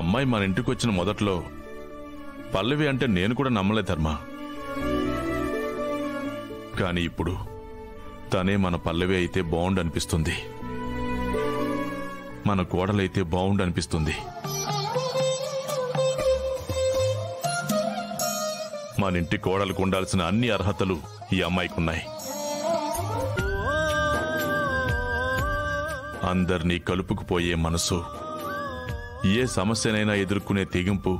అమ్మాయి మన ఇంటికి వచ్చిన మొదట్లో పల్లవి అంటే నేను కూడా నమ్మలే ధర్మ. కానీ ఇప్పుడు తనే మన పల్లవి అయితే బాగుండనిపిస్తుంది, మన కోడలైతే బాగుండనిపిస్తుంది. మన ఇంటి కోడలకు ఉండాల్సిన అన్ని అర్హతలు ఈ అమ్మాయికున్నాయి. అందర్నీ కలుపుకుపోయే మనసు, ఏ సమస్యనైనా ఎదుర్కొనే తెగింపు,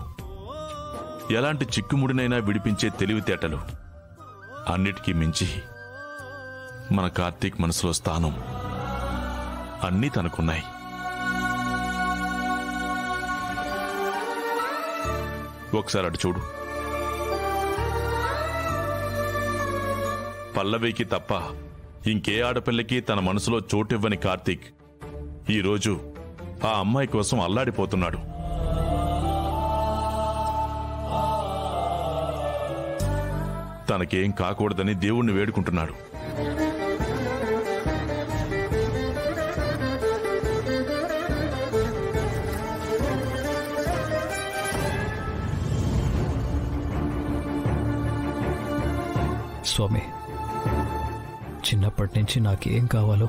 ఎలాంటి చిక్కుముడినైనా విడిపించే తెలివితేటలు, అన్నిటికీ మించి మన కార్తీక్ మనసులో స్థానం అన్నీ తనకున్నాయి. ఒకసారి అటు చూడు. పల్లవికి తప్ప ఇంకే ఆడపిల్లకి తన మనసులో చోటివ్వని కార్తీక్ ఈరోజు ఆ అమ్మాయి కోసం అల్లాడిపోతున్నాడు. తనకేం కాకూడదని దేవుణ్ణి వేడుకుంటున్నాడు. స్వామి, చిన్నప్పటి నుంచి నాకేం కావాలో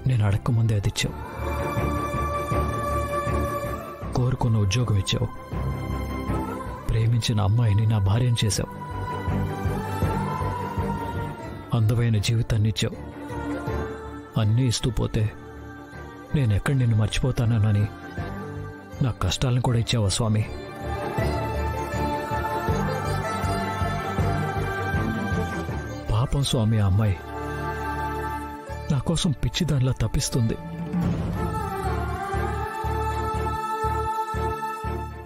నేను అడక్కముందే అది ఇచ్చావు. కోరుకున్న ఉద్యోగం ఇచ్చావు, ప్రేమించిన అమ్మాయిని నా భార్యను చేశావు, అందమైన జీవితాన్ని ఇచ్చావు. అన్నీ ఇస్తూ పోతే నేనెక్కడ నిన్ను మర్చిపోతానని నా కష్టాలను కూడా ఇచ్చావా స్వామి? పాపం స్వామి, ఆ అమ్మాయి నా కోసం పిచ్చిదానిలా తప్పిస్తుంది.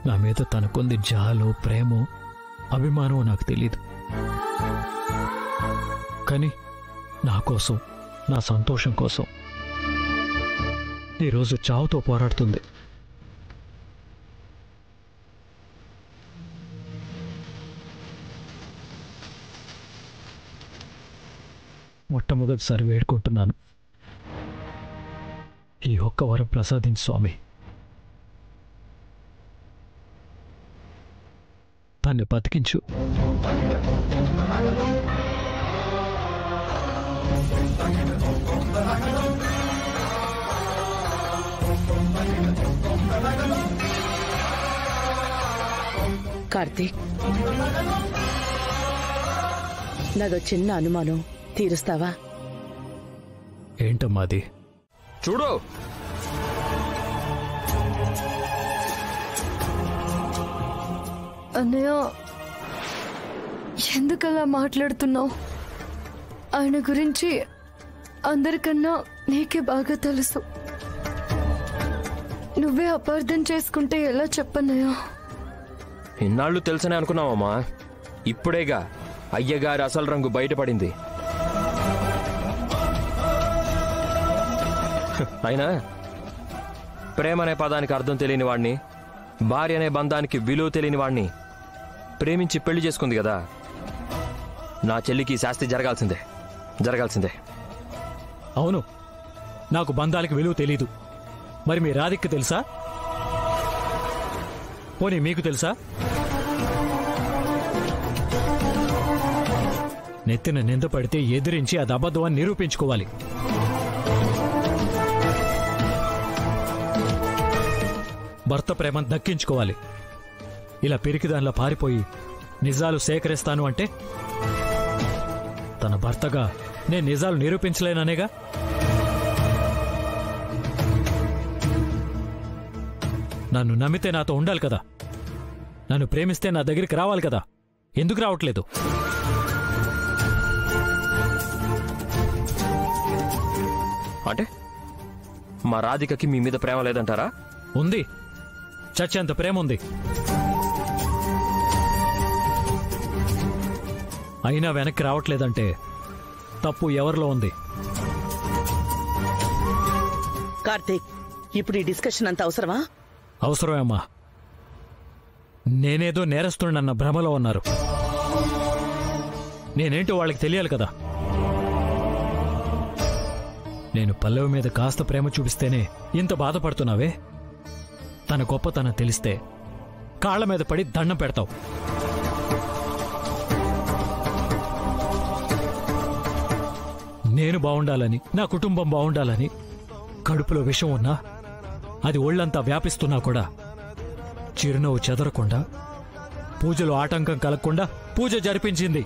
నా మీద తనకుంది జాలు, ప్రేమో, అభిమానమో నాకు తెలీదు. కానీ నా కోసం, నా సంతోషం కోసం ఈరోజు చావుతో పోరాడుతుంది. మొట్టమొదటిసారి వేడుకుంటున్నాను, ఈ ఒక్క వరం ప్రసాదించు స్వామి. దాన్ని బతికించు. కార్తీక్, నాదో చిన్న అనుమానం, తీరుస్తావా? ఏంటమ్మా అది? చూడు, అన్నయ్య, ఎందుకలా మాట్లాడుతున్నావు? ఆయన గురించి అందరికన్నా నీకే బాగా తెలుసు. నువ్వే అపార్థం చేసుకుంటే ఎలా చెప్పన్నయ్యా? ఇన్నాళ్ళు తెలుసనే అనుకున్నావమ్మా, ఇప్పుడేగా అయ్యగారి అసలు రంగు బయటపడింది. అయినా ప్రేమ అనే పదానికి అర్థం తెలియని వాణ్ణి, భార్య అనే బంధానికి విలువ తెలియని వాణ్ణి ప్రేమించి పెళ్లి చేసుకుంది కదా. నా చెల్లికి శాస్తి జరగాల్సిందే. అవును, నాకు బంధాలకు విలువ తెలీదు. మరి మీ రాధిక్కి తెలుసా? పోనీ మీకు తెలుసా? నెత్తిన నింద పడితే ఎదిరించి అది అబద్ధం అని నిరూపించుకోవాలి. భర్త ప్రేమను దక్కించుకోవాలి. ఇలా పిరికిదానిలా పారిపోయి నిజాలు సేకరిస్తాను అంటే తన భర్తగా నేను నిజాలు నిరూపించలేననేగా. నన్ను నమ్మితే నాతో ఉండాలి కదా, నన్ను ప్రేమిస్తే నా దగ్గరికి రావాలి కదా. ఎందుకు రావట్లేదు? అంటే మా రాధికకి మీ మీద ప్రేమ లేదంటారా? ఉంది, చచ్చేంత ప్రేమ ఉంది. అయినా వెనక్కి రావట్లేదంటే తప్పు ఎవరిలో ఉంది? కార్తీక్, ఇప్పుడు ఈ డిస్కషన్ అంత అవసరమా? అవసరమే అమ్మా. నేనేదో నేరస్తున్నన్న భ్రమలో ఉన్నారు. నేనేంటో వాళ్ళకి తెలియాలి కదా. నేను పల్లవి మీద కాస్త ప్రేమ చూపిస్తేనే ఇంత బాధపడుతున్నావే. తన గొప్పతనం తెలిస్తే కాళ్ల మీద పడి దండం పెడతావు. నేను బావుండాలని, నా కుటుంబం బావుండాలని కడుపులో విషం ఉన్నా, అది ఒళ్ళంతా వ్యాపిస్తున్నా కూడా చిరునవ్వు చెదరకుండా, పూజలో ఆటంకం కలగకుండా పూజ జరిపించింది.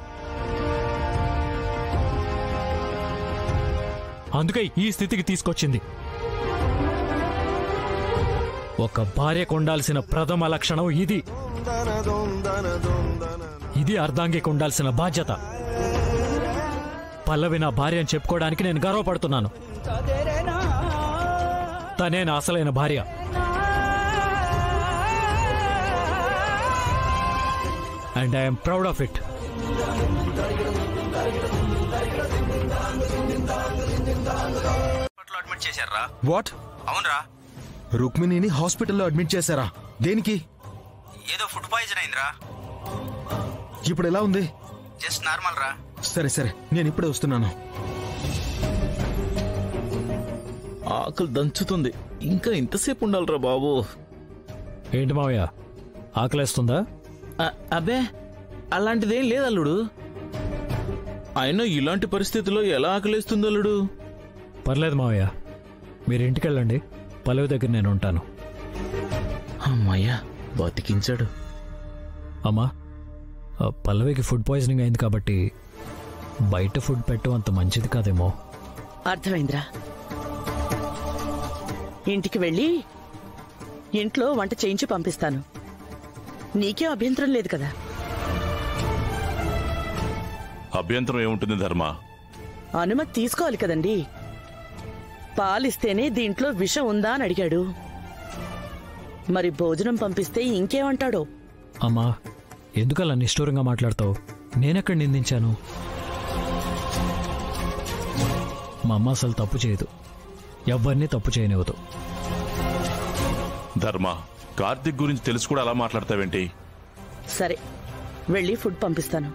అందుకే ఈ స్థితికి తీసుకొచ్చింది. ఒక భార్యకు ఉండాల్సిన ప్రథమ లక్షణం ఇది. ఇది అర్ధాంగికి ఉండాల్సిన బాధ్యత. పల్లవి నా భార్య అని చెప్పుకోవడానికి నేను గర్వపడుతున్నాను. తనే నా అసలైన భార్య. And I'm proud of it. Admit చేశారా? వాట్? అవునరా, రుక్మిణిని హాస్పిటల్లో అడ్మిట్ చేశారా? దేనికి? ఏదో ఫుడ్ పాయిజన్ అయిందిరా. ఇప్పుడు ఎలా ఉంది? జస్ట్ నార్మల్ రా. సరే సరే, నేను ఇప్పుడే వస్తున్నాను. ఆకలి దంచుతుంది. ఇంకా ఇంతసేపు ఉండాలిరా బాబు. ఏంటి మావయ్య, ఆకలేస్తుందా? అబ్బే, అలాంటిదేం లేదు అల్లుడు. అయినా ఇలాంటి పరిస్థితుల్లో ఎలా ఆకలేస్తుంది అల్లుడు? పర్లేదు మావయ్య, మీరు ఇంటికెళ్ళండి. పల్లవి దగ్గర నేను ఉంటాను. అమ్మాయ్యా, బతికించాడు. అమ్మా, పల్లవికి ఫుడ్ పాయిజనింగ్ అయింది కాబట్టి బయట ఫుడ్ పెట్టడం అంత మంచిది కాదేమో. అర్థమైందిరా. ఇంటికి వెళ్ళి ఇంట్లో వంట చేయించి పంపిస్తాను. నీకే అభ్యంతరం లేదు కదా? అభ్యంతరం ఏముంటుంది ధర్మ? అనుమతి తీసుకోవాలి కదండి. పాలిస్తేనే దీంట్లో విషం ఉందా అని అడిగాడు. మరి భోజనం పంపిస్తే ఇంకేమంటాడో. అమ్మా, ఎందుకలా నిష్ఠూరంగా మాట్లాడతావు? నేనెక్కడ నిందించాను? మా అమ్మ అసలు తప్పు చేయదు, ఎవరిని తప్పు చేయనివ్వదు. ధర్మ, కార్తీక్ గురించి తెలుసు కూడా అలా మాట్లాడతావేంటి? సరే, వెళ్ళి ఫుడ్ పంపిస్తాను.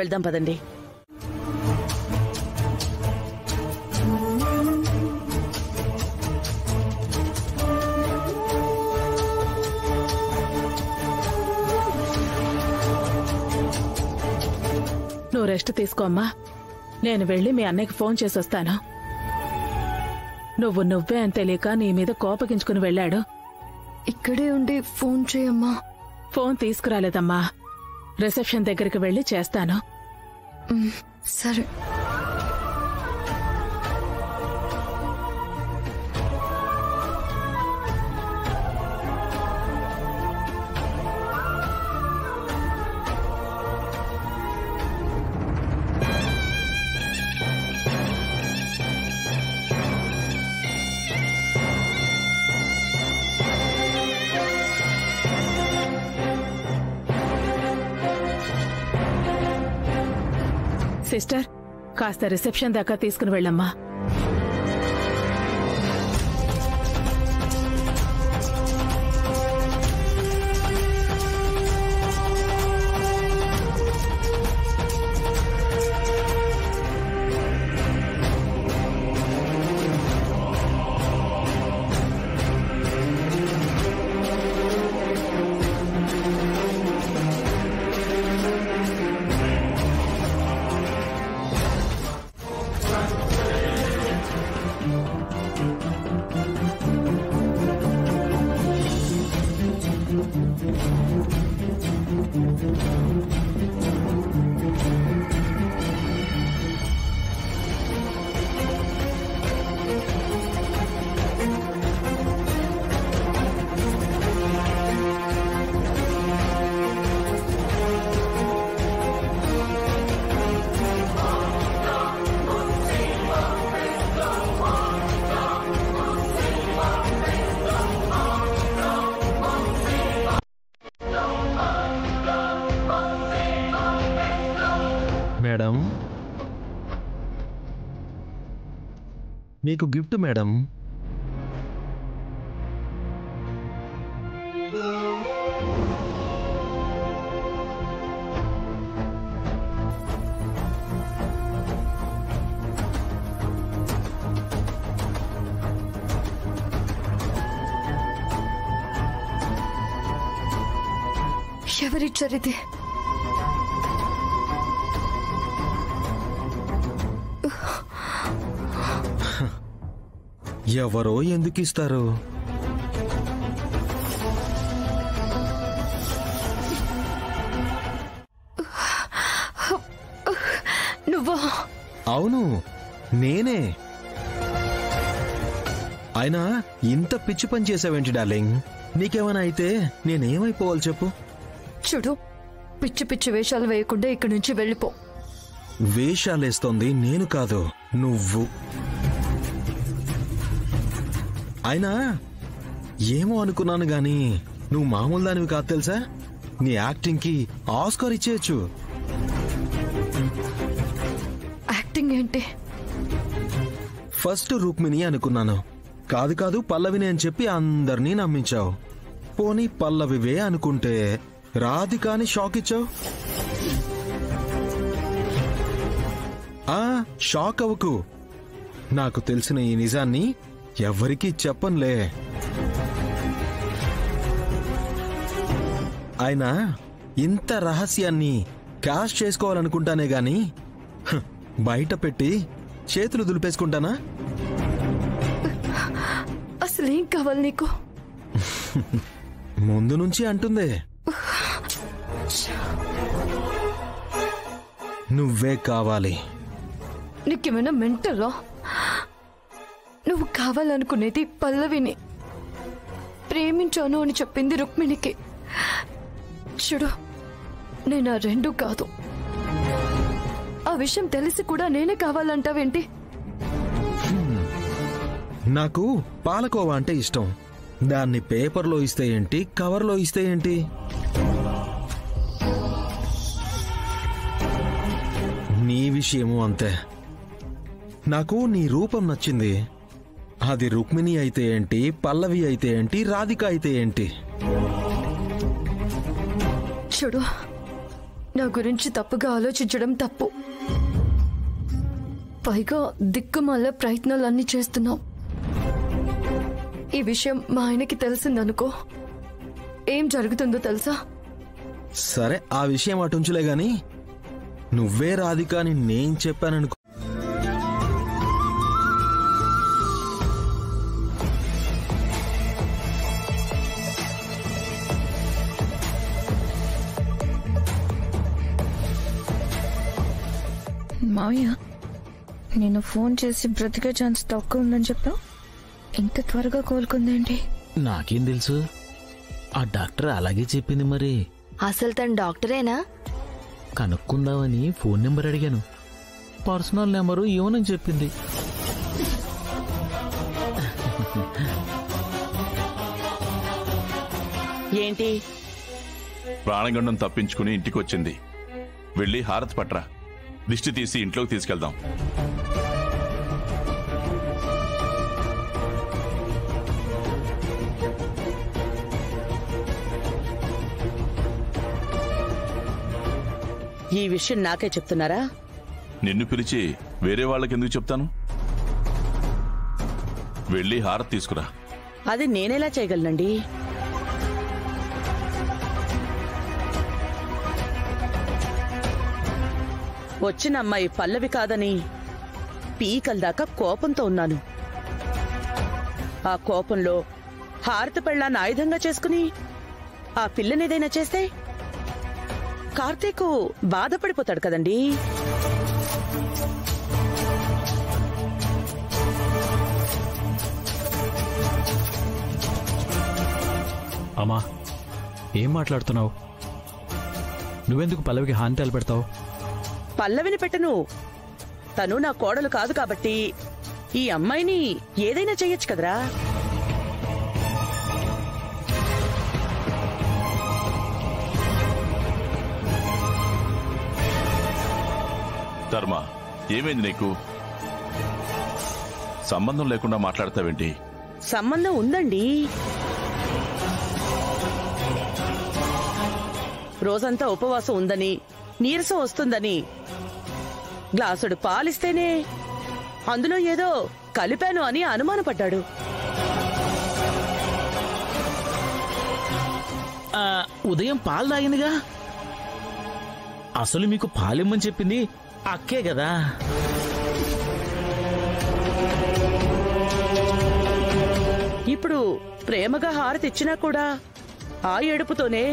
వెళ్దాం పదండి. నువ్వు రెస్ట్ తీసుకో అమ్మా. నేను వెళ్ళి మీ అన్నయ్యకి ఫోన్ చేసి వస్తాను. నువ్వే అని తెలియక నీ మీద కోపగించుకుని వెళ్ళాడు. ఇక్కడే ఉండి ఫోన్ చేయమ్మా. ఫోన్ తీసుకురాలేదమ్మా. రిసెప్షన్ దగ్గరికి వెళ్ళి చేస్తాను. సరే. సిస్టర్, కాస్త రిసెప్షన్ దాకా తీసుకుని వెళ్ళమ్మా. మేడం, మీకు గిఫ్ట్ మేడం. ఎవరిచ్చారిది? ఎవరో ఎందుకు ఇస్తారు? నువ్వా? అవును, నేనే. అయినా ఇంత పిచ్చి పని చేసావేంటి డార్లింగ్? నీకేమైనా అయితే నేనేమైపోవాలి చెప్పు? చూడు, పిచ్చి పిచ్చి వేషాలు వేయకుండా ఇక్కడి నుంచి వెళ్ళిపో. వేషాలేస్తోంది నేను కాదు, నువ్వు. అయినా ఏమో అనుకున్నాను గాని నువ్వు మామూలు దానివి కాదు తెలుసా? నీ యాక్టింగ్ కి ఆస్కార్ ఇచ్చేయచ్చు. యాక్టింగ్ ఏంటి? ఫస్ట్ రుక్మిణి అనుకున్నాను. కాదు కాదు పల్లవిని అని చెప్పి అందరినీ నమ్మించావు. పోనీ పల్లవివే అనుకుంటే రాధికాని షాక్ ఇచ్చావు. షాక్ అవ్వకు. నాకు తెలిసిన ఈ నిజాన్ని ఎవ్వరికీ చెప్పనులే. అయినా ఇంత రహస్యాన్ని క్యాష్ చేసుకోవాలనుకుంటానే గాని బయట పెట్టి చేతులు దులిపేసుకుంటానా? అసలేం కావాలి నీకు? ముందు నుంచి అంటుందే నువ్వే కావాలి. నీకేమైనా మెంటలా? నువ్వు కావాలనుకునేది పల్లవిని. ప్రేమించాను అని చెప్పింది రుక్మిణికి. చూడు, నేను ఆ రెండు కాదు. ఆ విషయం తెలిసి కూడా నేనే కావాలంటావేంటి? నాకు పాలకోవా అంటే ఇష్టం. దాన్ని పేపర్లో ఇస్తే ఏంటి, కవర్లో ఇస్తే ఏంటి? నీ విషయము అంతే. నాకు నీ రూపం నచ్చింది. అది రుక్మిణి అయితే ఏంటి, పల్లవి అయితే ఏంటి, రాధిక అయితే ఏంటి? చూడు, నా గురించి తప్పుగా ఆలోచించడం తప్పు. పైగా దిక్కుమాల ప్రయత్నాలన్నీ చేస్తున్నావు. ఈ విషయం మా ఆయనకి తెలిసిందనుకో, ఏం జరుగుతుందో తెలుసా? సరే, ఆ విషయం అటుంచులే గాని నువ్వే రాధిక అని నేను చెప్పాననుకో. మావయ్య, నేను ఫోన్ చేసి బ్రతికే ఛాన్స్ తక్కువ ఉందని చెప్పావు. ఇంత త్వరగా కోలుకుందేంటి? నాకేం తెలుసు, ఆ డాక్టర్ అలాగే చెప్పింది. మరి అసలు తను డాక్టరేనా? కనుక్కుందామని ఫోన్ నెంబర్ అడిగాను. పర్సనల్ నెంబరు ఇవ్వనని చెప్పింది. ఏంటి? ప్రాణగండం తప్పించుకుని ఇంటికొచ్చింది. వెళ్ళి హారతి పట్రా. దిష్టి తీసి ఇంట్లోకి తీసుకెళ్దాం. ఈ విషయం నాకే చెప్తున్నారా? నిన్ను పిలిచి వేరే వాళ్ళకి ఎందుకు చెప్తాను? వెళ్ళి హారతి తీసుకురా. అది నేనెలా చేయగలనండి? వచ్చిన అమ్మాయి పల్లవి కాదని పీకల దాకా కోపంతో ఉన్నాను. ఆ కోపంలో హారతి పెళ్ళాన్ని ఆయుధంగా చేసుకుని ఆ పిల్లనేదైనా చేస్తే కార్తీక్ బాధపడిపోతాడు కదండీ. అమ్మా, ఏం మాట్లాడుతున్నావు? నువ్వెందుకు పల్లవికి హాని తలపెడతావు? పల్లవిని పెట్టను. తను నా కోడలు కాదు కాబట్టి ఈ అమ్మాయిని ఏదైనా చెయ్యొచ్చు కదరా. ధర్మ, ఏమైంది నీకు? సంబంధం లేకుండా మాట్లాడతావేంటి? సంబంధం ఉందండి. రోజంతా ఉపవాసం ఉందని, నీరసం వస్తుందని గ్లాసుడు పాలిస్తేనే అందులో ఏదో కలిపాను అని అనుమానపడ్డాడు. ఉదయం పాలు తాగిందిగా. అసలు మీకు పాలిమ్మని చెప్పింది అక్కే కదా. ఇప్పుడు ప్రేమగా హారతి ఇచ్చినా కూడా ఆ ఏడుపుతోనే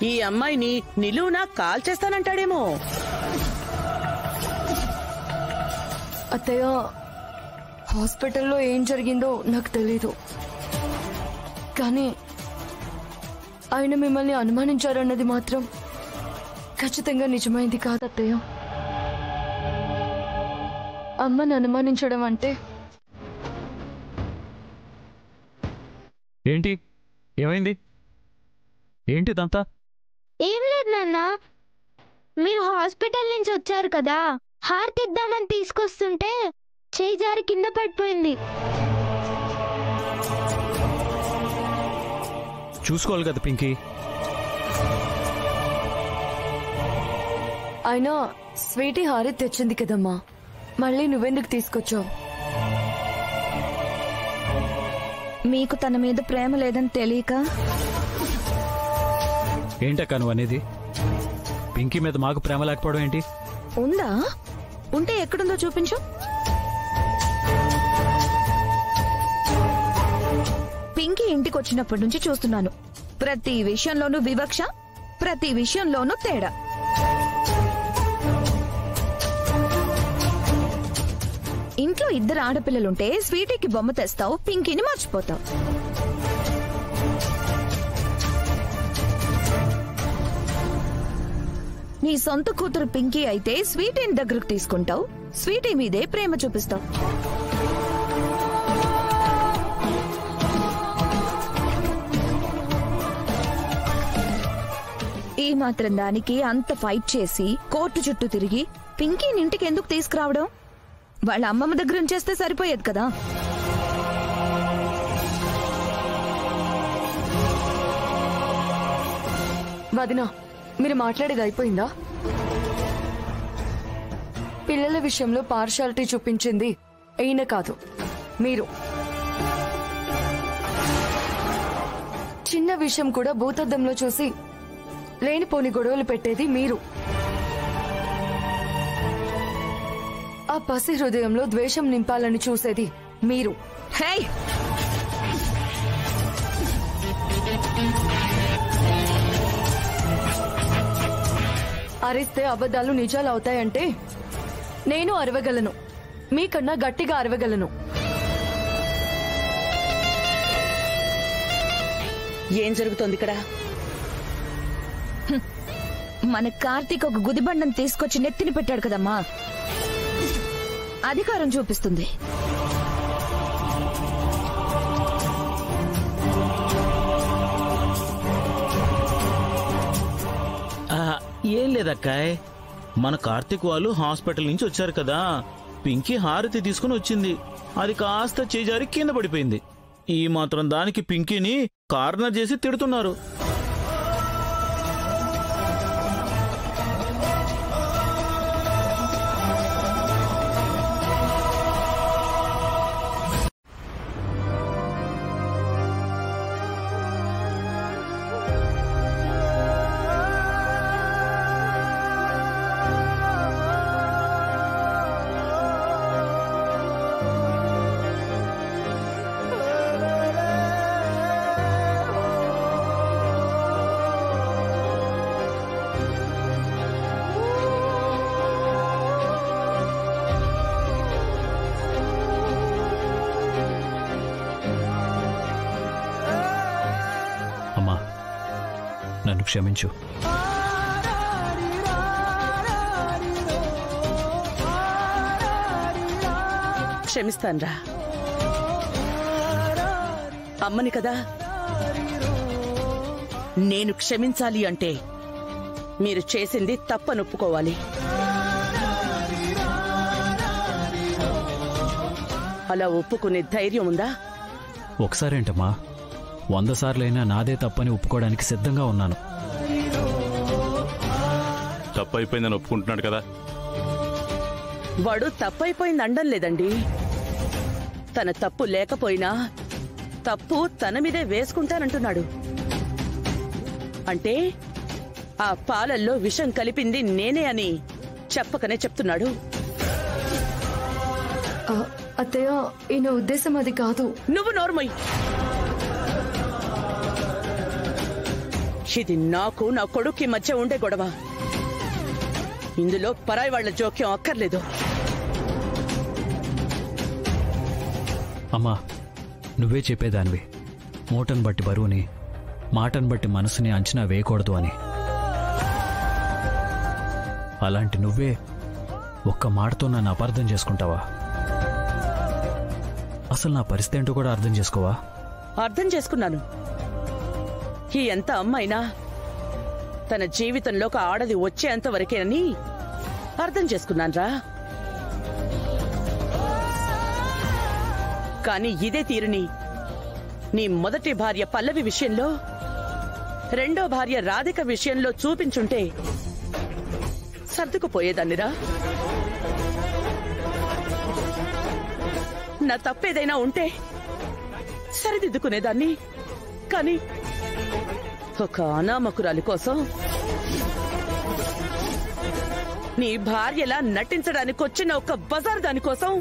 ఈ అమ్మాయిని నిలువునా కాల్చేస్తానంటాడేమో. అత్తయ్య, హాస్పిటల్లో ఏం జరిగిందో నాకు తెలీదు, కానీ ఆయన మిమ్మల్ని అనుమానించారన్నది మాత్రం ఖచ్చితంగా నిజమైంది కాదు అత్తయ్య. అమ్మని అనుమానించడం అంటే ఏంటి? ఏమైంది? ఏంటిదంతా? ఏం లేదు నాన్న, మీరు హాస్పిటల్ నుంచి వచ్చారు కదా, హారతి ఇద్దామని తీసుకొస్తుంటే చేయి జారి కింద పడిపోయింది. చూసుకోవాలి కదా పింకీ. అయినా స్వీటీ హారతి తెచ్చింది కదమ్మా, మళ్ళీ నువ్వెందుకు తీసుకొచ్చావు? మీకు తన మీద ప్రేమ లేదని తెలియక. ఏంటక్క నువ్వు అనేది? పింకీ మీద మాకు ప్రేమ లేకపోవడం ఏంటి? ఉందా? ఉంటే ఎక్కడుందో చూపించు. పింకీ ఇంటికి వచ్చినప్పటి నుంచి చూస్తున్నాను, ప్రతి విషయంలోనూ వివక్ష, ప్రతి విషయంలోనూ తేడా. ఇంట్లో ఇద్దరు ఆడపిల్లలుంటే స్వీటీకి బొమ్మ తెస్తావు, పింకీని మర్చిపోతావు. నీ సొంత కూతురు పింకీ అయితే స్వీటీని దగ్గరకు తీసుకుంటావు, స్వీటీ మీదే ప్రేమ చూపిస్తావు. ఈ మాత్రం దానికి అంత ఫైట్ చేసి కోర్టు చుట్టూ తిరిగి పింకీని ఇంటికి ఎందుకు తీసుకురావడం? వాళ్ళ అమ్మమ్మ దగ్గర ఉంచేస్తే సరిపోయేది కదా. వదినా, మీరు మాట్లాడేది అయిపోయిందా? పిల్లల విషయంలో పార్షాలిటీ చూపించింది ఈయన కాదు, మీరు. చిన్న విషయం కూడా భూతద్దంలో చూసి లేనిపోని గొడవలు పెట్టేది మీరు. ఆ పసి హృదయంలో ద్వేషం నింపాలని చూసేది మీరు. హే, అరిస్తే అబద్ధాలు నిజాలు అవుతాయంటే నేను అరవగలను, మీకన్నా గట్టిగా అరవగలను. ఏం జరుగుతోంది ఇక్కడ? మన కార్తీక్ ఒక గుదిబండం తీసుకొచ్చి నెత్తిని పెట్టాడు కదమ్మా, అధికారం చూపిస్తుంది. ఏం లేదక్కాయ్, మన కార్తీక్ వాళ్ళు హాస్పిటల్ నుంచి వచ్చారు కదా, పింకీ హారతి తీసుకుని వచ్చింది, అది కాస్త చేజారి కింద పడిపోయింది. ఈ మాత్రం దానికి పింకీని కార్నర్ చేసి తిడుతున్నారు. నన్ను క్షమించు. క్షమిస్తాన్రా, అమ్మని కదా. నేను క్షమించాలి అంటే మీరు చేసింది తప్పనొప్పుకోవాలి. అలా ఒప్పుకునే ధైర్యం ఉందా? ఒకసారేంటమ్మా, 100 సార్లైనా నాదే తప్పని ఒప్పుకోవడానికి సిద్ధంగా ఉన్నాను. తప్పైపోయిందని ఒప్పుకుంటున్నాడు కదా. వాడు తప్పైపోయింది అండం లేదండి, తన తప్పు లేకపోయినా తప్పు తన మీదే వేసుకుంటానంటున్నాడు. అంటే ఆ పాలల్లో విషం కలిపింది నేనే అని చెప్పకనే చెప్తున్నాడు. అత్తయ్య, ఈయన ఉద్దేశం అది కాదు. నువ్వు నోర్మై. ఇది నాకు నా కొడుక్కి మధ్య ఉండే గొడవ. ఇందులో పరాయి వాళ్ల జోక్యం అక్కర్లేదు. అమ్మా, నువ్వే చెప్పేదానివి, మూటను బట్టి బరువుని, మాటను బట్టి మనసుని అంచనా వేయకూడదు అని. అలాంటి నువ్వే ఒక్క మాటతో నన్ను అపార్థం చేసుకుంటావా? అసలు నా పరిస్థితి ఏంటో కూడా అర్థం చేసుకోవా? అర్థం చేసుకున్నాను. ఈ ఎంత అమ్మైనా తన జీవితంలో ఒక ఆడది వచ్చేంత వరకేనని అర్థం చేసుకున్నాన్రా. కానీ ఇదే తీరుని నీ మొదటి భార్య పల్లవి విషయంలో, రెండో భార్య రాధిక విషయంలో చూపించుంటే సర్దుకుపోయేదాన్నిరా. నా తప్పేదైనా ఉంటే సరిదిద్దుకునేదాన్ని. కానీ ఒక అనామకురాలి కోసం, నీ భార్యలా నటించడానికి వచ్చిన ఒక బజార్ దానికోసం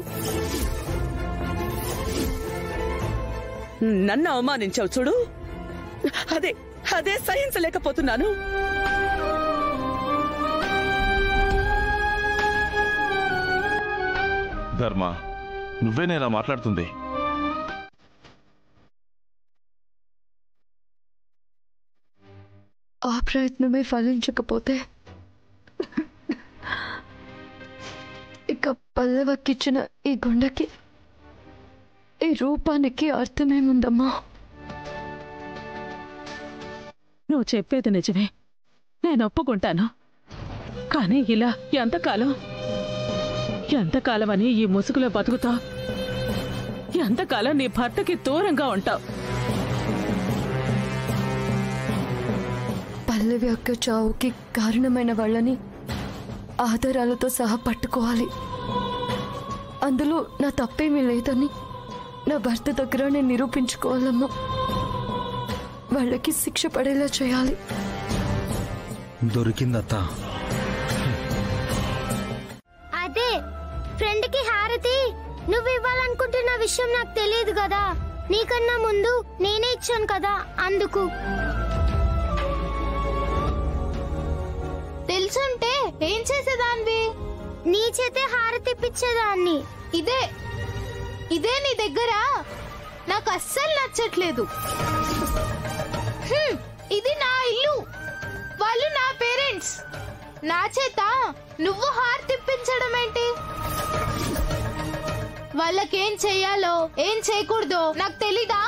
నన్ను అవమానించావు చూడు. అదే సహించలేకపోతున్నాను. ధర్మ, నువ్వేనేలా మాట్లాడుతుంది? ఆ ప్రయత్నమే ఫలించకపోతే ఇక పల్లవకిచ్చిన ఈ గుండెకి, ఈ రూపానికి అర్థమేముందమ్మా? నువ్వు చెప్పేది నిజమే, నేను ఒప్పుకుంటాను. కానీ ఇలా ఎంతకాలం అని ఈ ముసుగులో బతుకుతావు? ఎంతకాలం నీ భర్తకి దూరంగా ఉంటావు? పల్లవి అక్క చావుకి కారణమైన వాళ్ళని ఆధారాలతో సహా పట్టుకోవాలి. అందులో నా తప్పేమీ లేదని నా భర్త దగ్గర నేను నిరూపించుకోవాలమ్మా. వాళ్ళకి శిక్ష పడేలా చేయాలి. దొరికిందత్తా. అదే ఫ్రెండ్ కి హారతి నువ్వు ఇవ్వాలనుకుంటున్న విషయం నాకు తెలియదు కదా. నీకన్నా ముందు నేనే ఇచ్చాను కదా, అందుకు. తెలుసుంటే ఏం చేసేదాన్ని? నీ చేతే హారతి ఇప్పించేదాన్ని. ఇదే నీ దగ్గర నాకు అస్సలు నచ్చట్లేదు. ఇది నా ఇల్లు, వాళ్ళు నా పేరెంట్స్. నా చేత నువ్వు హారతి ఇప్పించడం ఏంటి? వాళ్ళకేం చెయ్యాలో ఏం చేయకూడదో నాకు తెలీదా?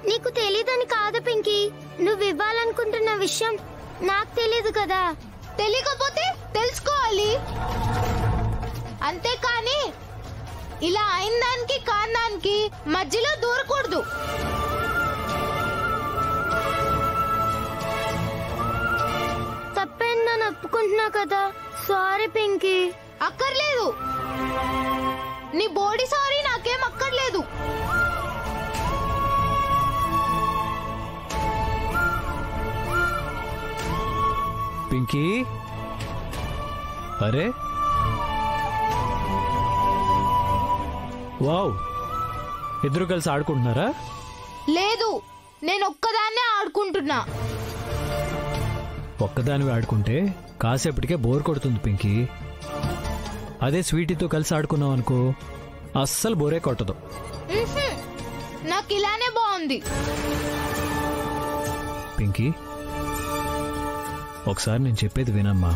నీకు తెలీదని కాదు పింకీ, నువ్వు ఇవ్వాలనుకుంటున్న విషయం నాకు తెలీదు కదా. తెలియకపోతే తెలుసుకోవాలి, అంతేకాని ఇలా అయిన దానికి కారణానికి మధ్యలో దూరకూడదు. తప్పేం నన్ను ఒప్పుకుంటున్నా కదా. సారీ పింకీ. అక్కర్లేదు, నీ బాడీ సారీ నాకేం అక్కర్లేదు. పింకీ, అరే వావ్, ఇద్దరు కలిసి ఆడుకుంటున్నారా? లేదు, నేను ఒక్కదాన్నే ఆడుకుంటున్నా. ఒక్కదానివి ఆడుకుంటే కాసేపటికే బోర్ కొడుతుంది పింకీ. అదే స్వీటీతో కలిసి ఆడుకున్నావు అనుకో, అస్సలు బోరే కొట్టదు. నాకు ఇలానే బాగుంది. పింకీ, ఒకసారి నేను చెప్పేది వినమ్మా.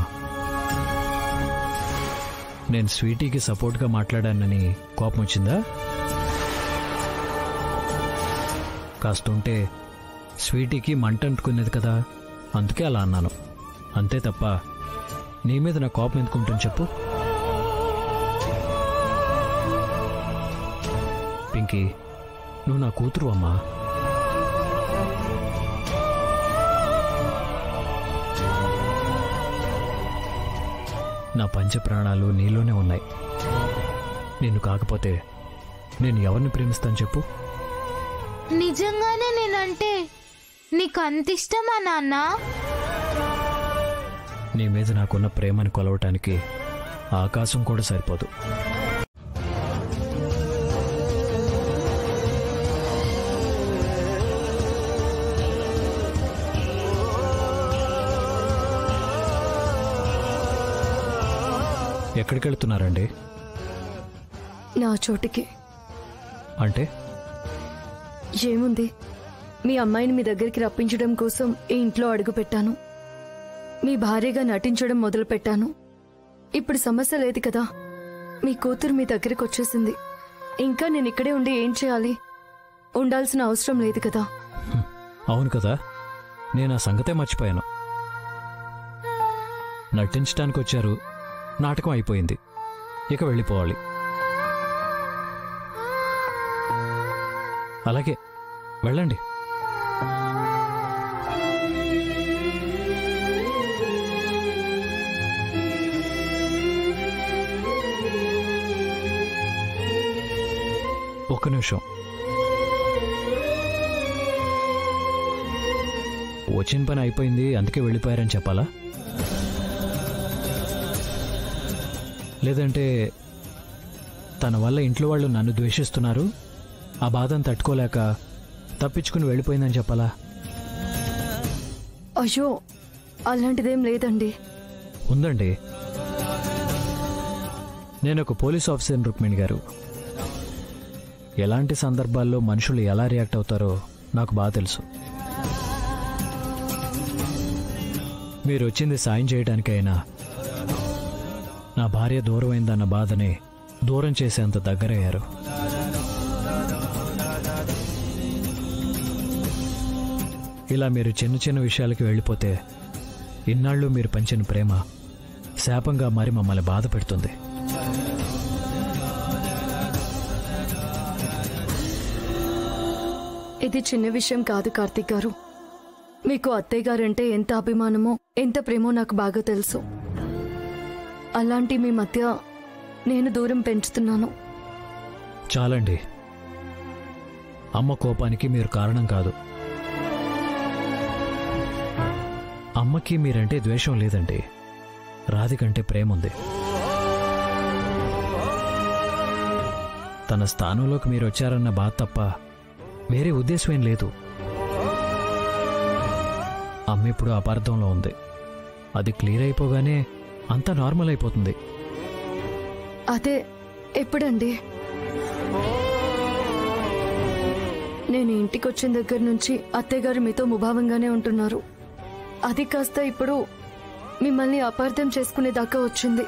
నేను స్వీటీకి సపోర్ట్గా మాట్లాడానని కోపం వచ్చిందా? కాస్తుంటే స్వీటీకి మంట అంటుకునేది కదా, అందుకే అలా అన్నాను. అంతే తప్ప నీ మీద నా కోపం ఎందుకుంటుంది చెప్పు? పింకీ, నువ్వు నా కూతురు అమ్మా. నా పంచ ప్రాణాలు నీలోనే ఉన్నాయి. నిన్ను కాకపోతే నేను ఎవరిని ప్రేమిస్తాను చెప్పు? నిజంగానే నేనంటే నీకు అంత ఇష్టమా నాన్న? నీ మీద నాకున్న ప్రేమని కొలవటానికి ఆకాశం కూడా సరిపోదు. ఎక్కడికి వెళ్తున్నారండి? నా చోటికి. అంటే ఏముంది, మీ అమ్మాయిని మీ దగ్గరికి రప్పించడం కోసం ఈ ఇంట్లో అడుగుపెట్టాను. మీ భార్యగా నటించడం మొదలుపెట్టాను. ఇప్పుడు సమస్య లేదు కదా, మీ కూతురు మీ దగ్గరికి వచ్చేసింది. ఇంకా నేను ఇక్కడే ఉండి ఏం చేయాలి? ఉండాల్సిన అవసరం లేదు కదా. అవును కదా, నేను ఆ సంగతే మర్చిపోయాను. నటించడానికి వచ్చారు, నాటకం అయిపోయింది, ఇక వెళ్ళిపోవాలి. అలాగే వెళ్ళండి. ఒక్క నిమిషం. వచ్చిన పని అయిపోయింది అందుకే వెళ్ళిపోయారని చెప్పాలా? లేదంటే తన వల్ల ఇంట్లో వాళ్ళు నన్ను ద్వేషిస్తున్నారు, ఆ బాధను తట్టుకోలేక తప్పించుకుని వెళ్ళిపోయిందని చెప్పాలా? అయ్యో, అలాంటిదేం లేదండి. ఉందండి. నేను ఒక పోలీస్ ఆఫీసర్ రుక్మిణి గారు. ఎలాంటి సందర్భాల్లో మనుషులు ఎలా రియాక్ట్ అవుతారో నాకు బాగా తెలుసు. మీరు వచ్చింది సాయం చేయడానికైనా నా భార్య దూరమైందన్న బాధని దూరం చేసేంత దగ్గరయ్యారు. ఇలా మీరు చిన్న చిన్న విషయాలకి వెళ్ళిపోతే ఇన్నాళ్ళు మీరు పంచిన ప్రేమ శాపంగా మారి మమ్మల్ని బాధ పెడుతుంది. ఇది చిన్న విషయం కాదు కార్తీక్ గారు. మీకు అత్తయ్య గారంటే ఎంత అభిమానమో ఎంత ప్రేమో నాకు బాగా తెలుసు. అలాంటి మీ మధ్య నేను దూరం పెంచుతున్నాను. చాలండి. అమ్మ కోపానికి మీరు కారణం కాదు. అమ్మకి మీరంటే ద్వేషం లేదండి, రాధికంటే ప్రేమ ఉంది. తన స్థానంలోకి మీరు వచ్చారన్న బాధ తప్ప వేరే ఉద్దేశమేం లేదు. అమ్మ ఇప్పుడు అపార్థంలో ఉంది. అది క్లియర్ అయిపోగానే అంతా నార్మల్ అయిపోతుంది. అదే ఎప్పుడండి? నేను ఇంటికి వచ్చిన దగ్గర నుంచి అత్తయ్య గారు మీతో ముభావంగానే ఉంటున్నారు. అది కాస్త ఇప్పుడు మిమ్మల్ని అపార్థం చేసుకునేదాకా వచ్చింది.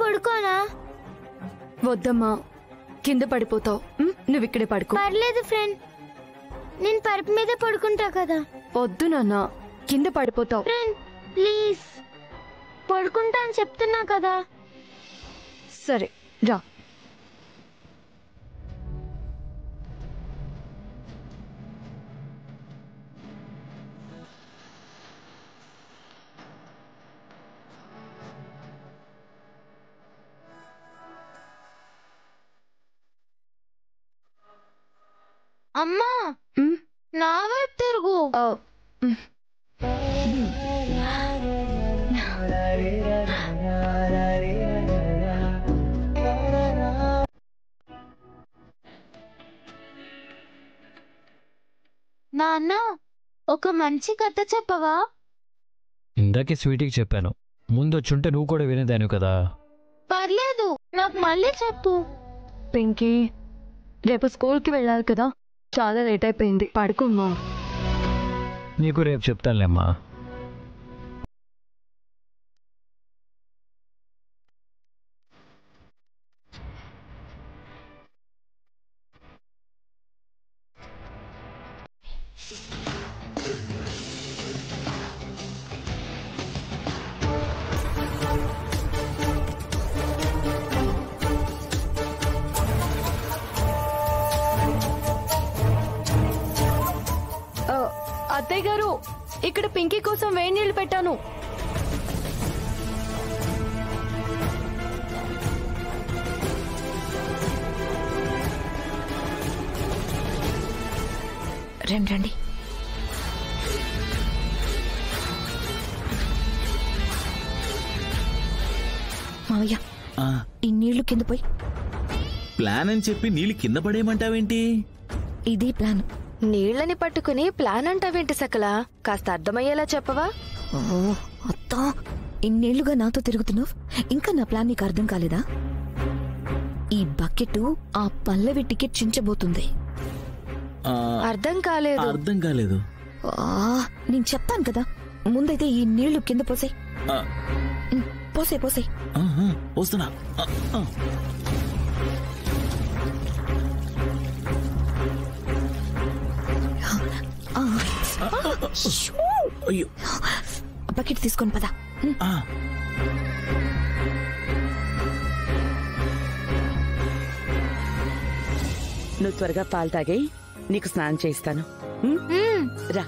పడుకోనా? వద్దమ్మా, కింద పడిపోతావు. నువ్వు ఇక్కడే పడుకో. పర్లేదు ఫ్రెండ్, నేను పరుపు మీద పడుకుంటా కదా. వద్దు నాన్న, కింద పడిపోతావు. ఫ్రెండ్ ప్లీజ్, పడుకుంటా అని చెప్తున్నా కదా. సరే రా. అమ్మా, నా వైపు తిరుగు. నాన్న, ఒక మంచి కథ చెప్పవా? ఇందాకే స్వీటీకి చెప్పాను, ముందు వచ్చుంటే నువ్వు కూడా వినేదాను కదా. పర్లేదు, నాకు మళ్ళీ చెప్పు. పింకీ, రేపు స్కూల్కి వెళ్ళాలి కదా, చాలా లేట్ అయిపోయింది, పడుకున్నా. నీకు రేపు చెప్తానులేమ్మా. ఇక్కడ పింకీ కోసం వేడి నీళ్లు పెట్టాను. రండి. మావయ్య, ఈ నీళ్లు కింద పోయి. ప్లాన్ అని చెప్పి నీళ్ళు కింద పడేయమంటావేంటి? ఇది ప్లాన్. నీళ్ళని పట్టుకుని ప్లాన్ అంటావేంటి సకల? కాస్త అర్థమయ్యేలా చెప్పవా? అత్తా, ఇన్నేళ్లుగా నాతో తిరుగుతున్నావు, ఇంకా నా ప్లాన్ నీకు అర్థం కాలేదా? ఈ బకెట్ ఆ పల్లవి టికెట్ చించబోతుంది. అర్థం కాలేదు. నేను చెప్తాను కదా, ముందైతే ఈ నీళ్లు కింద పోసే. పోసే వస్తున్నా. అయ్యో, బకెట్ తీసుకొని పదా. నువ్వు త్వరగా పాలు తాగాయి, నీకు స్నానం చేయిస్తాను. రా.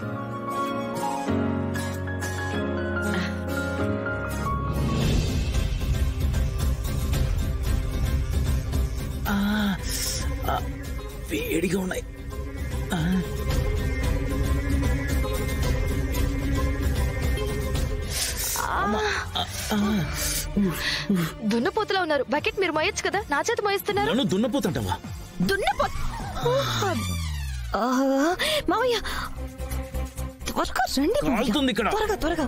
వేడిగా ఉన్నాయి. దున్నపోతులా ఉన్నారు. బకెట్ మీరు మోయొచ్చు కదా, నా చేత మోయిస్తున్నారు. నన్ను దున్నపోతుంటావా? మావయ్య, త్వరగా రండి. కాలుతుంది ఇక్కడ. త్వరగా.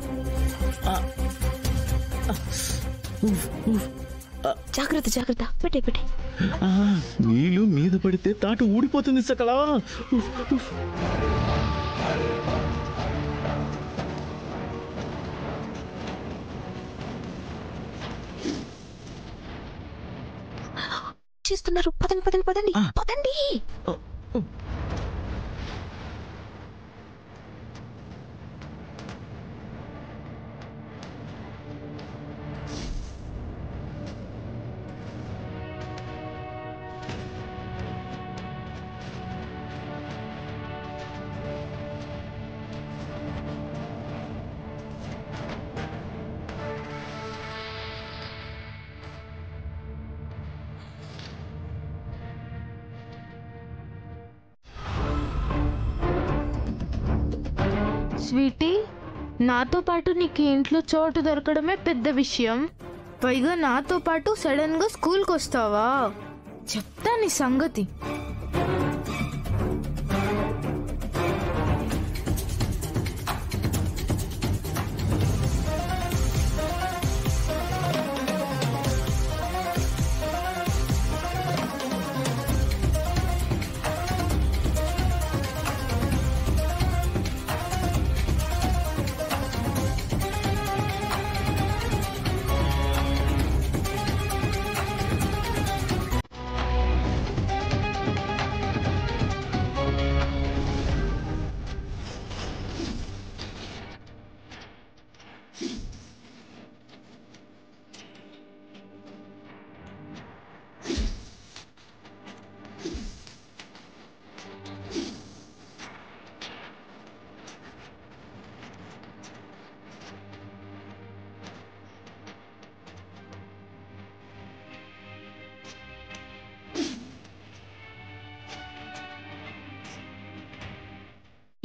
జాగ్రత్త. పెట్టే. నీళ్ళు మీద పడితే తాటు ఊడిపోతుంది సకలా. చేస్తున్నారు. పదండి. స్వీటీ, నాతో పాటు నీకు ఇంట్లో చోటు దొరకడమే పెద్ద విషయం. పైగా నాతో పాటు సడన్ గా స్కూల్కి వస్తావా? చెప్తా నీ సంగతి.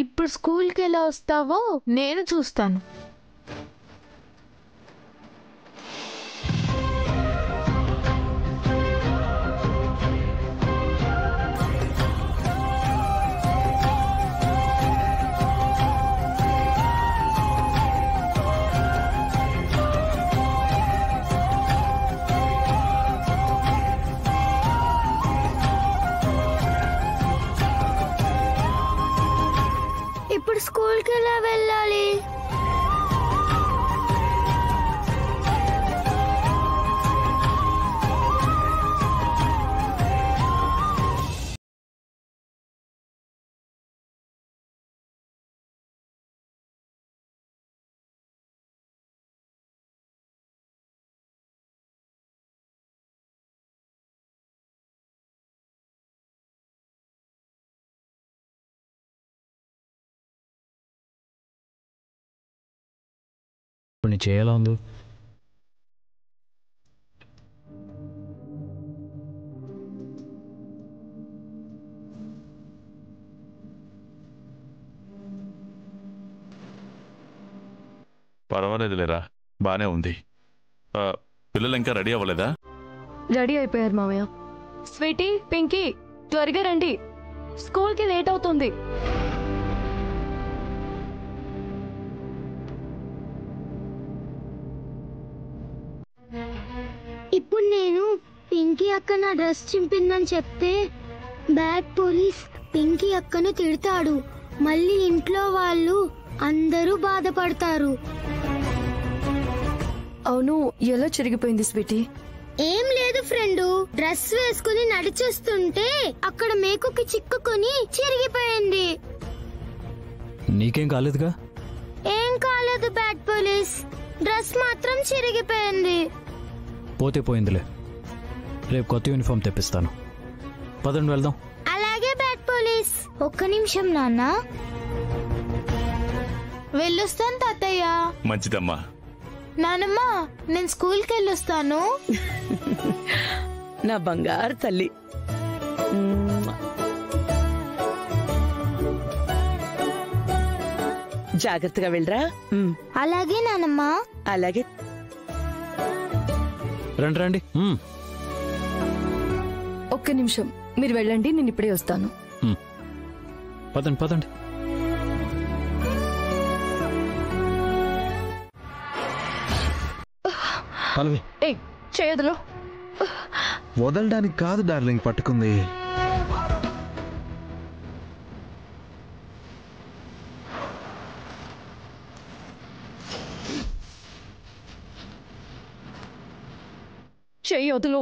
ఇప్పుడు స్కూల్కి ఎలా వస్తావో నేను చూస్తాను. ఇప్పుడు నీ చేయాలా ఉంది? పర్వాలేదులేరా, బానే ఉంది. పిల్లలు ఇంకా రెడీ అవ్వలేదా? రెడీ అయిపోయారు మామయ్య. స్వీటీ, పింకీ, త్వరగా రండి, స్కూల్కి లేట్ అవుతుంది. ఇప్పుడు నేను పింకీ అక్క నా డ్రెస్ చింపిందని చెప్తే బ్యాడ్ పోలీస్ పింకీ అక్కను తిడతాడు. మళ్ళీ ఇంట్లో వాళ్ళు అందరూ బాధపడతారు. అవును, ఎలా చిరిగిపోయింది స్వీటీ? ఏం లేదు ఫ్రెండు, డ్రెస్ వేసుకుని నడిచేస్తుంటే అక్కడ మేకుకి చిక్కుకుని చిరిగిపోయింది. నీకేం కాలేదుగా? ఏం కాలేదు బ్యాడ్ పోలీస్, డ్రెస్ మాత్రం చిరిగిపోయింది. పోతే పోయిందిలే, రేపు కొత్త యూనిఫామ్ తెప్పిస్తాను. పదండి వెళ్దాం. అలాగే బ్యాడ్ పోలీస్. ఒక్క నిమిషం నాన్న, వెళ్ళొస్తాను తాతయ్య. మంచిదమ్మా. నానమ్మ, నేను స్కూల్కి వెళ్ళొస్తాను. నా బంగారు తల్లి. జాగ్రత్తగా వెళ్ళరా. అలాగే నానమ్మ. అలాగే. రండి రండి. ఒక్క నిమిషం మీరు వెళ్ళండి, నేను ఇప్పుడే వస్తాను. పదండి పదండి. పల్లవి, చేయదులో. వదలడానికి కాదు డార్లింగ్ పట్టుకుంది. చేయదులో.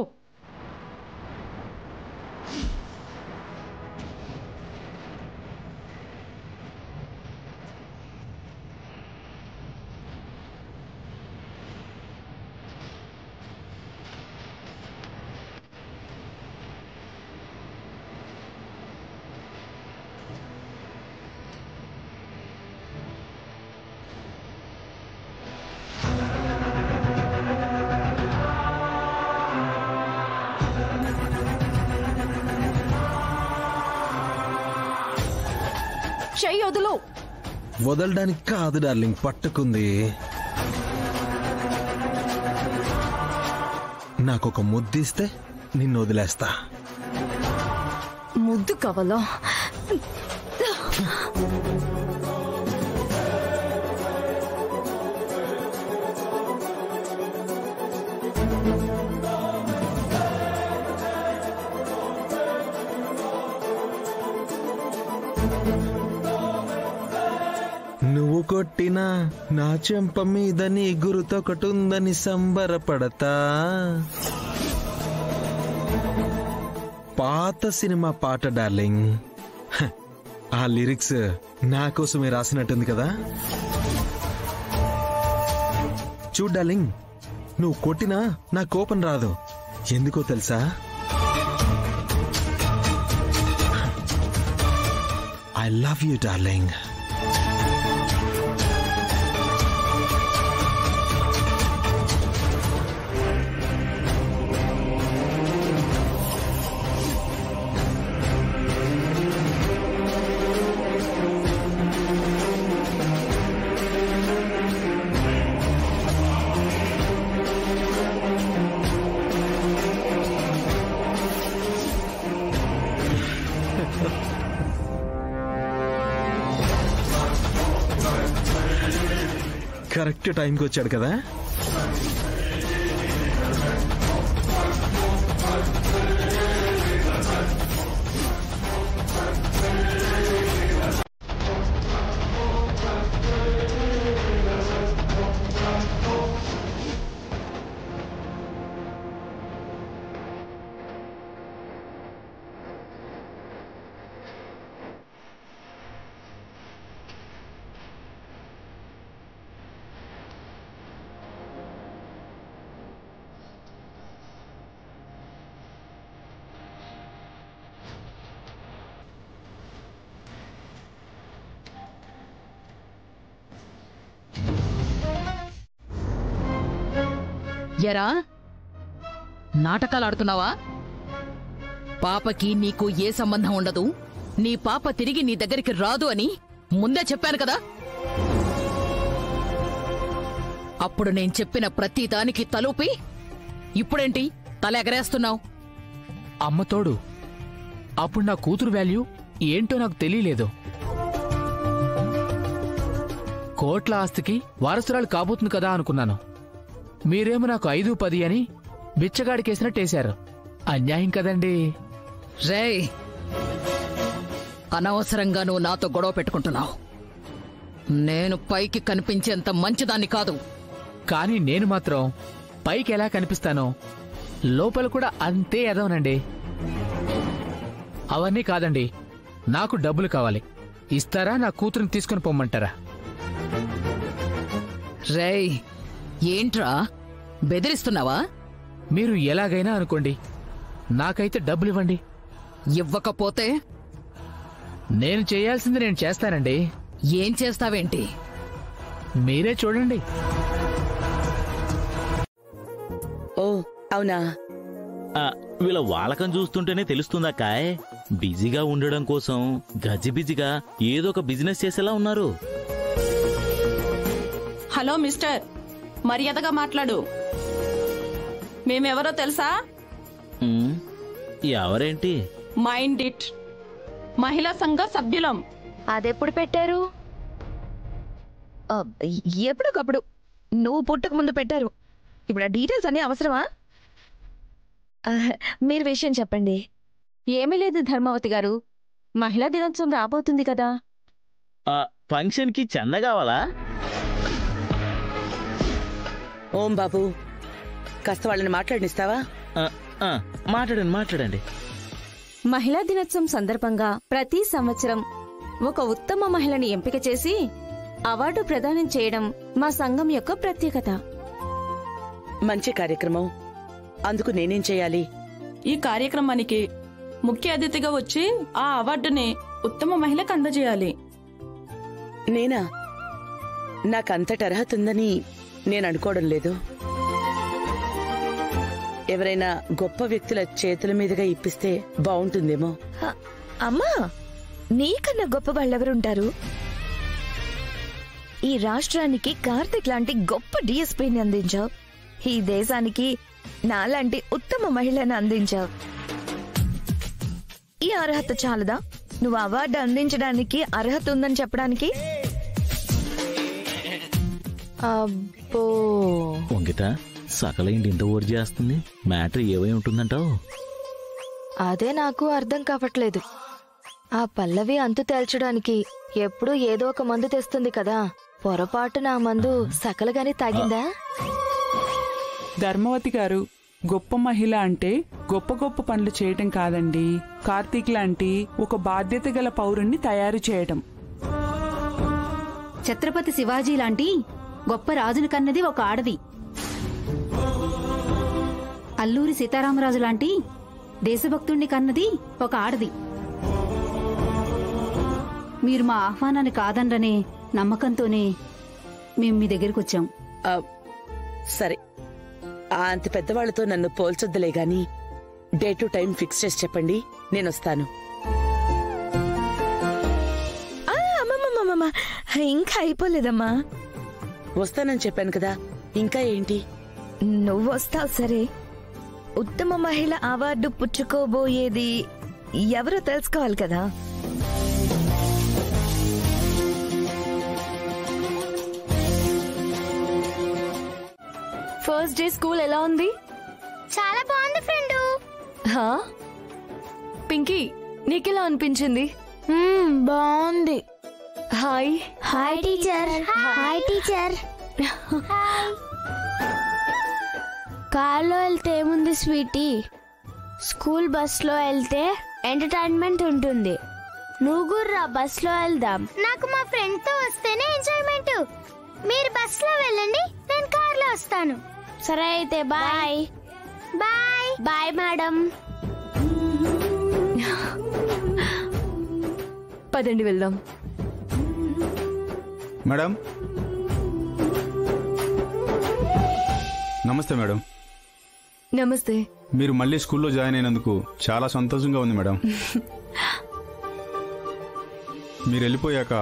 చెయ్యొదులు. వదలడానికి కాదు డార్లింగ్ పట్టుకుంది. నాకొక ముద్దిస్తే నిన్ను వదిలేస్తా. ముద్దు కావాలా? నువ్వు కొట్టినా నా చెంప మీద నీ గురుతొకటుందని సంబరపడతా. పాత సినిమా పాట డార్లింగ్. ఆ లిరిక్స్ నా కోసమే రాసినట్టుంది కదా. చూడు డార్లింగ్, నువ్వు కొట్టినా నా కోపం రాదు. ఎందుకో తెలుసా? I love you darling. Correct టైంకి వచ్చాడు కదా. ఎరా నాటకాలు ఆడుతున్నావా? పాపకి నీకు ఏ సంబంధం ఉండదు, నీ పాప తిరిగి నీ దగ్గరికి రాదు అని ముందే చెప్పాను కదా. అప్పుడు నేను చెప్పిన ప్రతి దానికి తలూపి ఇప్పుడేంటి తల ఎగరేస్తున్నావు? అమ్మతోడు అప్పుడు నా కూతురు వాల్యూ ఏంటో నాకు తెలియలేదు. కోట్ల ఆస్తికి వారసురాలు కాబోతుంది కదా అనుకున్నాను. మీరేమో నాకు 5-10 అని బిచ్చగాడికేసినట్టేశారు. అన్యాయం కదండి. రేయ్, అనవసరంగా నువ్వు నాతో గొడవ పెట్టుకుంటున్నావు. నేను పైకి కనిపించేంత మంచిదాన్ని కాదు. కానీ నేను మాత్రం పైకి ఎలా కనిపిస్తానో లోపల కూడా అంతే ఎదవనండి. అవన్నీ కాదండి, నాకు డబ్బులు కావాలి. ఇస్తారా? నా కూతురుని తీసుకుని పొమ్మంటారా? రేయ్, ఏంట్రా బెదిరిస్తున్నావా? మీరు ఎలాగైనా అనుకోండి, నాకైతే డబ్బులు ఇవ్వండి. ఇవ్వకపోతే నేను చేయాల్సింది నేను చేస్తానండి. ఏం చేస్తావేంటి? మీరే చూడండి. ఓ అవునా? వీళ్ళ వాలకం చూస్తుంటేనే తెలుస్తుందక్కాయ్, బిజీగా ఉండడం కోసం గజిబిజిగా ఏదో ఒక బిజినెస్ చేసేలా ఉన్నారు. హలో మిస్టర్, మర్యాదగా మాట్లాడు. మేమెవరో తెలుసా? ఎవరేంటి? మైండ్ ఇట్, మహిళా సంఘ సభ్యులం. అదెప్పుడు పెట్టారు? ఎప్పటికప్పుడు నువ్వు పుట్టక ముందు పెట్టారు. ఇప్పుడు ఆ డీటెయిల్స్ అన్నీ అవసరమా? మీరు విషయం చెప్పండి. ఏమీ లేదు ధర్మావతి గారు, మహిళా దినోత్సవం రాబోతుంది కదా. ఫంక్షన్ కి చందా కావాలా? ఓం బాబు, కాస్త వాళ్ళని మాట్లాడినిస్తావా? మాట్లాడండి. మహిళా దినోత్సవం సందర్భంగా ప్రతి సంవత్సరం ఒక ఉత్తమ మహిళని ఎంపిక చేసి అవార్డు ప్రదానం చేయడం మా సంఘం యొక్క ప్రత్యేకత. మంచి కార్యక్రమం. అందుకు నేనేం చేయాలి? ఈ కార్యక్రమానికి ముఖ్య అతిథిగా వచ్చి ఆ అవార్డుని ఉత్తమ మహిళకు అందజేయాలి. నేనా? నాకంతటి అర్హత ఉందని నేను అనుకోవడం లేదు. ఎవరైనా గొప్ప వ్యక్తుల చేతుల మీదుగా ఇప్పిస్తే బాగుంటుందేమో. అమ్మా, నీకన్నా గొప్ప వాళ్ళెవరుంటారు? ఈ రాష్ట్రానికి కార్తిక్ లాంటి గొప్ప డిఎస్పీని అందించావు. ఈ దేశానికి నాలాంటి ఉత్తమ మహిళను అందించావు. ఈ అర్హత చాలదా నువ్వు అవార్డు అందించడానికి అర్హత ఉందని చెప్పడానికి? అబ్బో, వంగిత సకల ఇంటి ఇంత ఓడి చేస్తుంది. మ్యాటర్ ఏవై ఉంటుందంటావు? అదే నాకు అర్థం కావట్లేదు. ఆ పల్లవి అంతు తేల్చడానికి ఎప్పుడూ ఏదో ఒక మందు తెస్తుంది కదా, పొరపాటున ఆ మందు సకలగాని తాగిందా? ధర్మవతి గారు, గొప్ప మహిళ అంటే గొప్ప గొప్ప పనులు చేయటం కాదండి, కార్తీక్ లాంటి ఒక బాధ్యత గల పౌరుణ్ణి తయారు చేయటం. ఛత్రపతి శివాజీ లాంటి గొప్ప రాజుని కన్నది ఒక ఆడది. అల్లూరి సీతారామరాజు లాంటి దేశభక్తుణ్ణి కన్నది ఒక ఆడది. మీరు మా ఆహ్వానాన్ని కాదనరనే నమ్మకంతోనే మేము మీ దగ్గరికి వచ్చాం. సరే, అంత పెద్దవాళ్లతో నన్ను పోల్చొద్దులే గాని డే టు టైం ఫిక్స్ చేసి చెప్పండి, నేనొస్తాను. ఇంకా అయిపోలేదమ్మా. వస్తానని చెప్పాను కదా, ఇంకా ఏంటి? నువ్వు వస్తావు సరే, ఉత్తమ మహిళ అవార్డు పుచ్చుకోబోయేది ఎవరో తెలుసుకోవాలి కదా. ఫస్ట్ డే స్కూల్ ఎలా ఉంది? చాలా బాగుంది ఫ్రెండ్. పింకీ, నీకెలా అనిపించింది? బాగుంది. Hi. Hi teacher. Hi teacher. కార్లో వెళ్తే ఏముంది స్వీటీ, స్కూల్ బస్లో వెళ్తే ఎంటర్టైన్మెంట్ ఉంటుంది. నువ్వు కూడా బస్లో వెళ్దాం. నాకు మా ఫ్రెండ్ తో వస్తేనే ఎంజాయ్మెంట్. మీరు బస్లో వెళ్ళండి, నేను కార్లో వస్తాను. సరే అయితే బాయ్. Bye bye madam. పదండి వెళ్దాం. మేడం నమస్తే మేడం. నమస్తే. మీరు మళ్ళీ స్కూల్లో జాయిన్ అయినందుకు చాలా సంతోషంగా ఉంది మేడం. మీరు వెళ్ళిపోయాక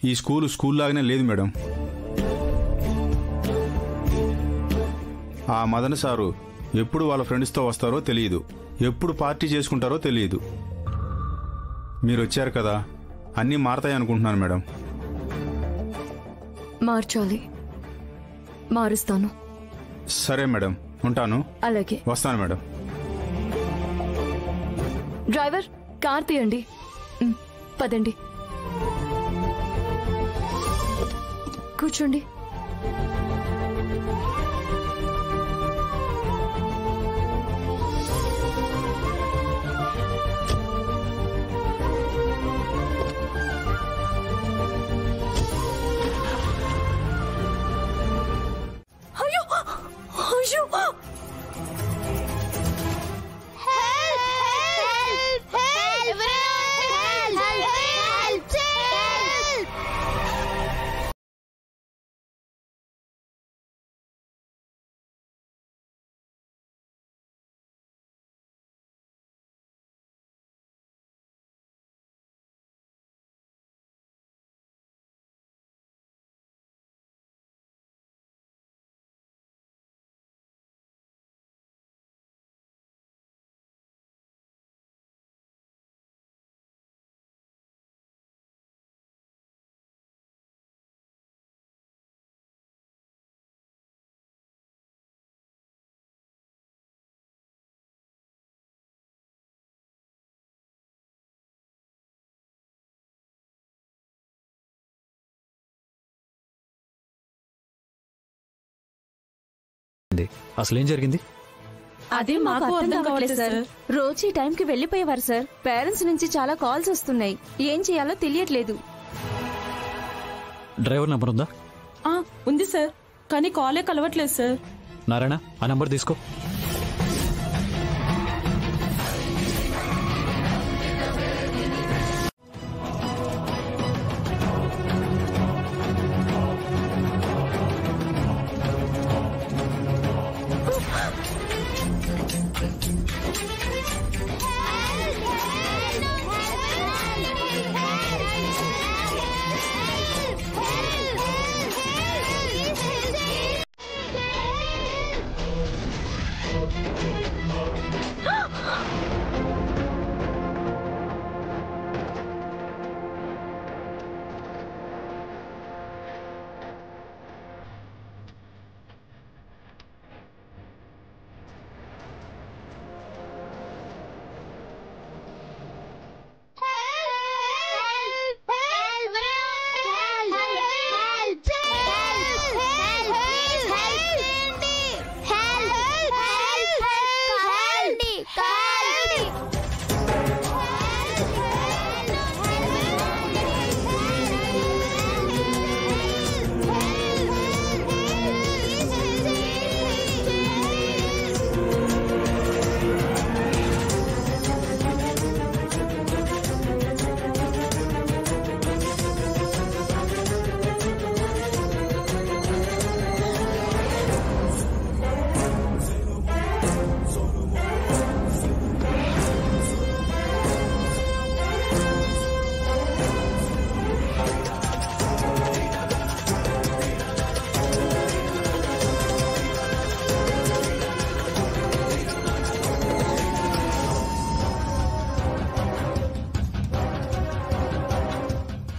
ఈ స్కూల్ లాగానే లేదు మేడం. ఆ మదన్ సారు ఎప్పుడు వాళ్ళ ఫ్రెండ్స్తో వస్తారో తెలియదు, ఎప్పుడు పార్టీ చేసుకుంటారో తెలియదు. మీరు వచ్చారు కదా, అన్నీ మారతాయి అనుకుంటున్నాను మేడం. మార్చాలి, మారుస్తాను. సరే మేడం, ఉంటాను. అలాగే. వస్తాను మేడం. డ్రైవర్, కార్ తీయండి. పదండి, కూర్చోండి. అసలేం జరిగింది? అదే మాకు అర్థం కావట్లేదు సార్. రోజు ఈ టైంకి వెళ్ళిపోయేవారు సార్. పేరెంట్స్ నుంచి చాలా కాల్స్ వస్తున్నాయి. ఏం చేయాలో తెలియట్లేదు. డ్రైవర్ నంబర్ ఉందా? ఉంది సార్, కానీ కాలే కలవట్లేదు సార్. నారాయణ, ఆ నంబర్ తీసుకో.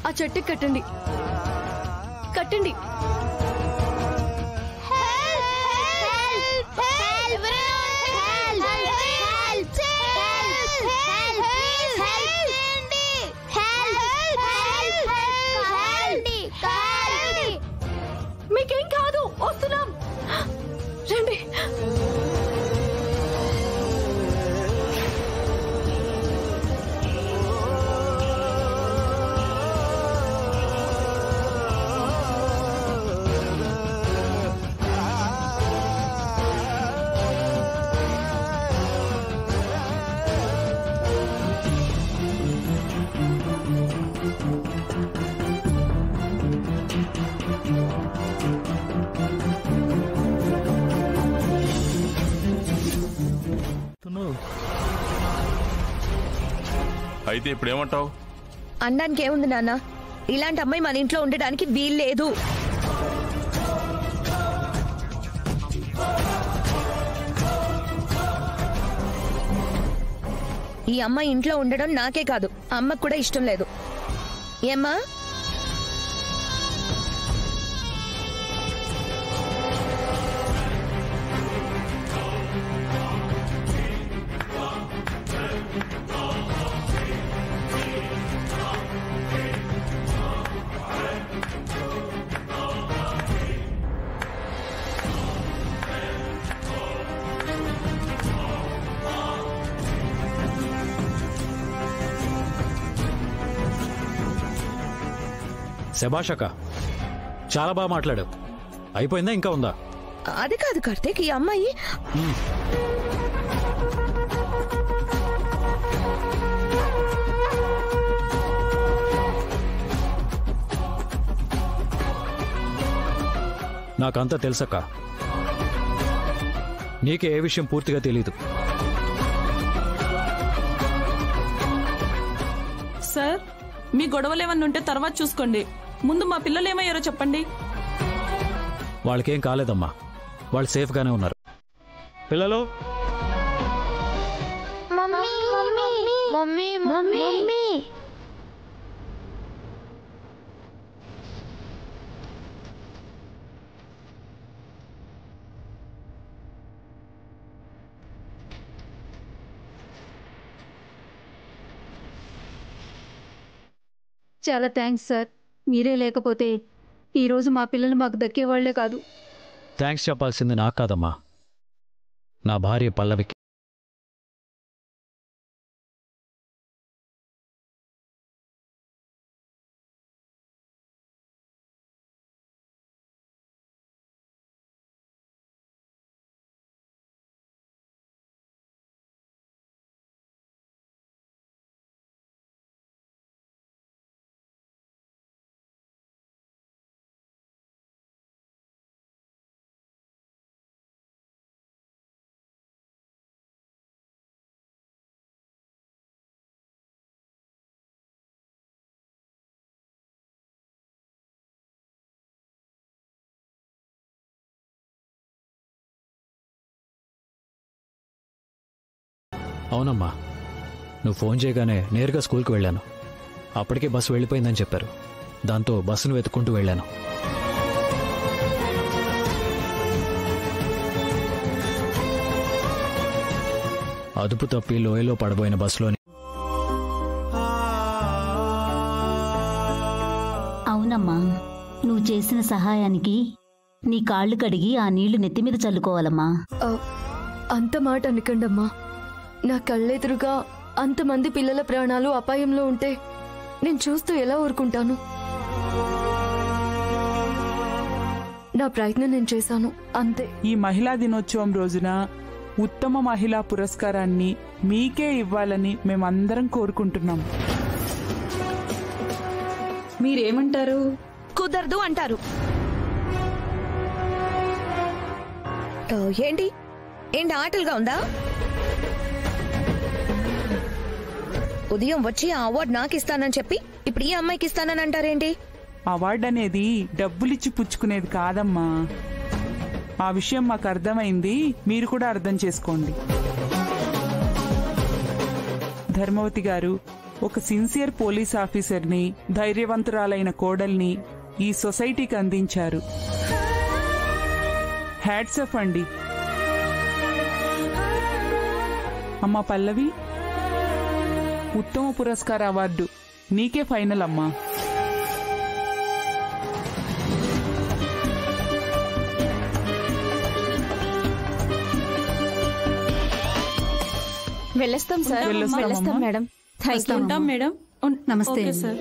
ఆ చెట్టుకి కట్టండి, కట్టండి. మీకేం కాదు, వస్తున్నాం, రండి. అయితే ఇప్పుడు ఏమంటావు? అనడానికి ఏముంది నాన్న, ఇలాంటి అమ్మాయి మన ఇంట్లో ఉండడానికి వీల్లేదు. ఈ అమ్మాయి ఇంట్లో ఉండడం నాకే కాదు, అమ్మకు కూడా ఇష్టం లేదు. ఏమ్మా? శభాషక, చాలా బాగా మాట్లాడావు. అయిపోయిందా, ఇంకా ఉందా? అది కాదు కార్తీక్, ఈ అమ్మాయి నాకంతా తెలుసక్క. నీకే ఏ విషయం పూర్తిగా తెలీదు. సార్, మీ గొడవలేమన్నా ఉంటే తర్వాత చూసుకోండి. ముందు మా పిల్లలు ఏమయ్యారో చెప్పండి. వాళ్ళకేం కాలేదమ్మా, వాళ్ళు సేఫ్గానే ఉన్నారు. పిల్లలు, మమ్మీ మమ్మీ మమ్మీ మమ్మీ చాలా థ్యాంక్స్ సార్. మీరే లేకపోతే ఈరోజు మా పిల్లలు మాకు దక్కేవాళ్లే కాదు. థ్యాంక్స్ చెప్పాల్సింది నాకు కాదమ్మా, నా భార్య పల్లవికి. అవునమ్మా, నువ్వు ఫోన్ చేయగానే నేరుగా స్కూల్కి వెళ్ళాను. అప్పటికే బస్సు వెళ్ళిపోయిందని చెప్పారు. దాంతో బస్సును వెతుక్కుంటూ వెళ్ళాను. అదుపు తప్పి లోయలో పడబోయిన బస్సులోని. అవునమ్మా, నువ్వు చేసిన సహాయానికి నీ కాళ్ళు కడిగి ఆ నీళ్లు నెత్తిమీద చల్లుకోవాలమ్మా. అంత మాట అనకండమ్మా. నా కళ్ళెదురుగా అంతమంది పిల్లల ప్రాణాలు అపాయంలో ఉంటే నేను చూస్తూ ఎలా ఊరుకుంటాను? నా ప్రయత్నం నేను చేశాను, అంతే. ఈ మహిళా దినోత్సవం రోజున ఉత్తమ మహిళా పురస్కారాన్ని మీకే ఇవ్వాలని మేమందరం కోరుకుంటున్నాం. మీరేమంటారు? కుదరదు అంటారు. ఏంటి ఏంటి ఆటలుగా ఉందా? ఉదయం వచ్చి ఆ అవార్డు నాకు ఇస్తానని చెప్పి ఇప్పుడు ఈ అమ్మాయికి ఇస్తానని అంటారేంటి? అవార్డు అనేది డబ్బులిచ్చి పుచ్చుకునేది కాదమ్మా. ఆ విషయం మాకు అర్థమైంది, మీరు కూడా అర్థం చేసుకోండి. ధర్మవతి గారు ఒక సిన్సియర్ పోలీస్ ఆఫీసర్ని, ధైర్యవంతురాలైన కోడల్ని ఈ సొసైటీకి అందించారు. హ్యాట్స్ ఆఫ్ అండి. అమ్మా పల్లవి, ఉత్తమ పురస్కార అవార్డు నీకే ఫైనల్ అమ్మా. వెళ్ళొస్తాం సార్. వెళ్ళొస్తాం మేడం. ఉంటాం మేడం. నమస్తే. Okay sir.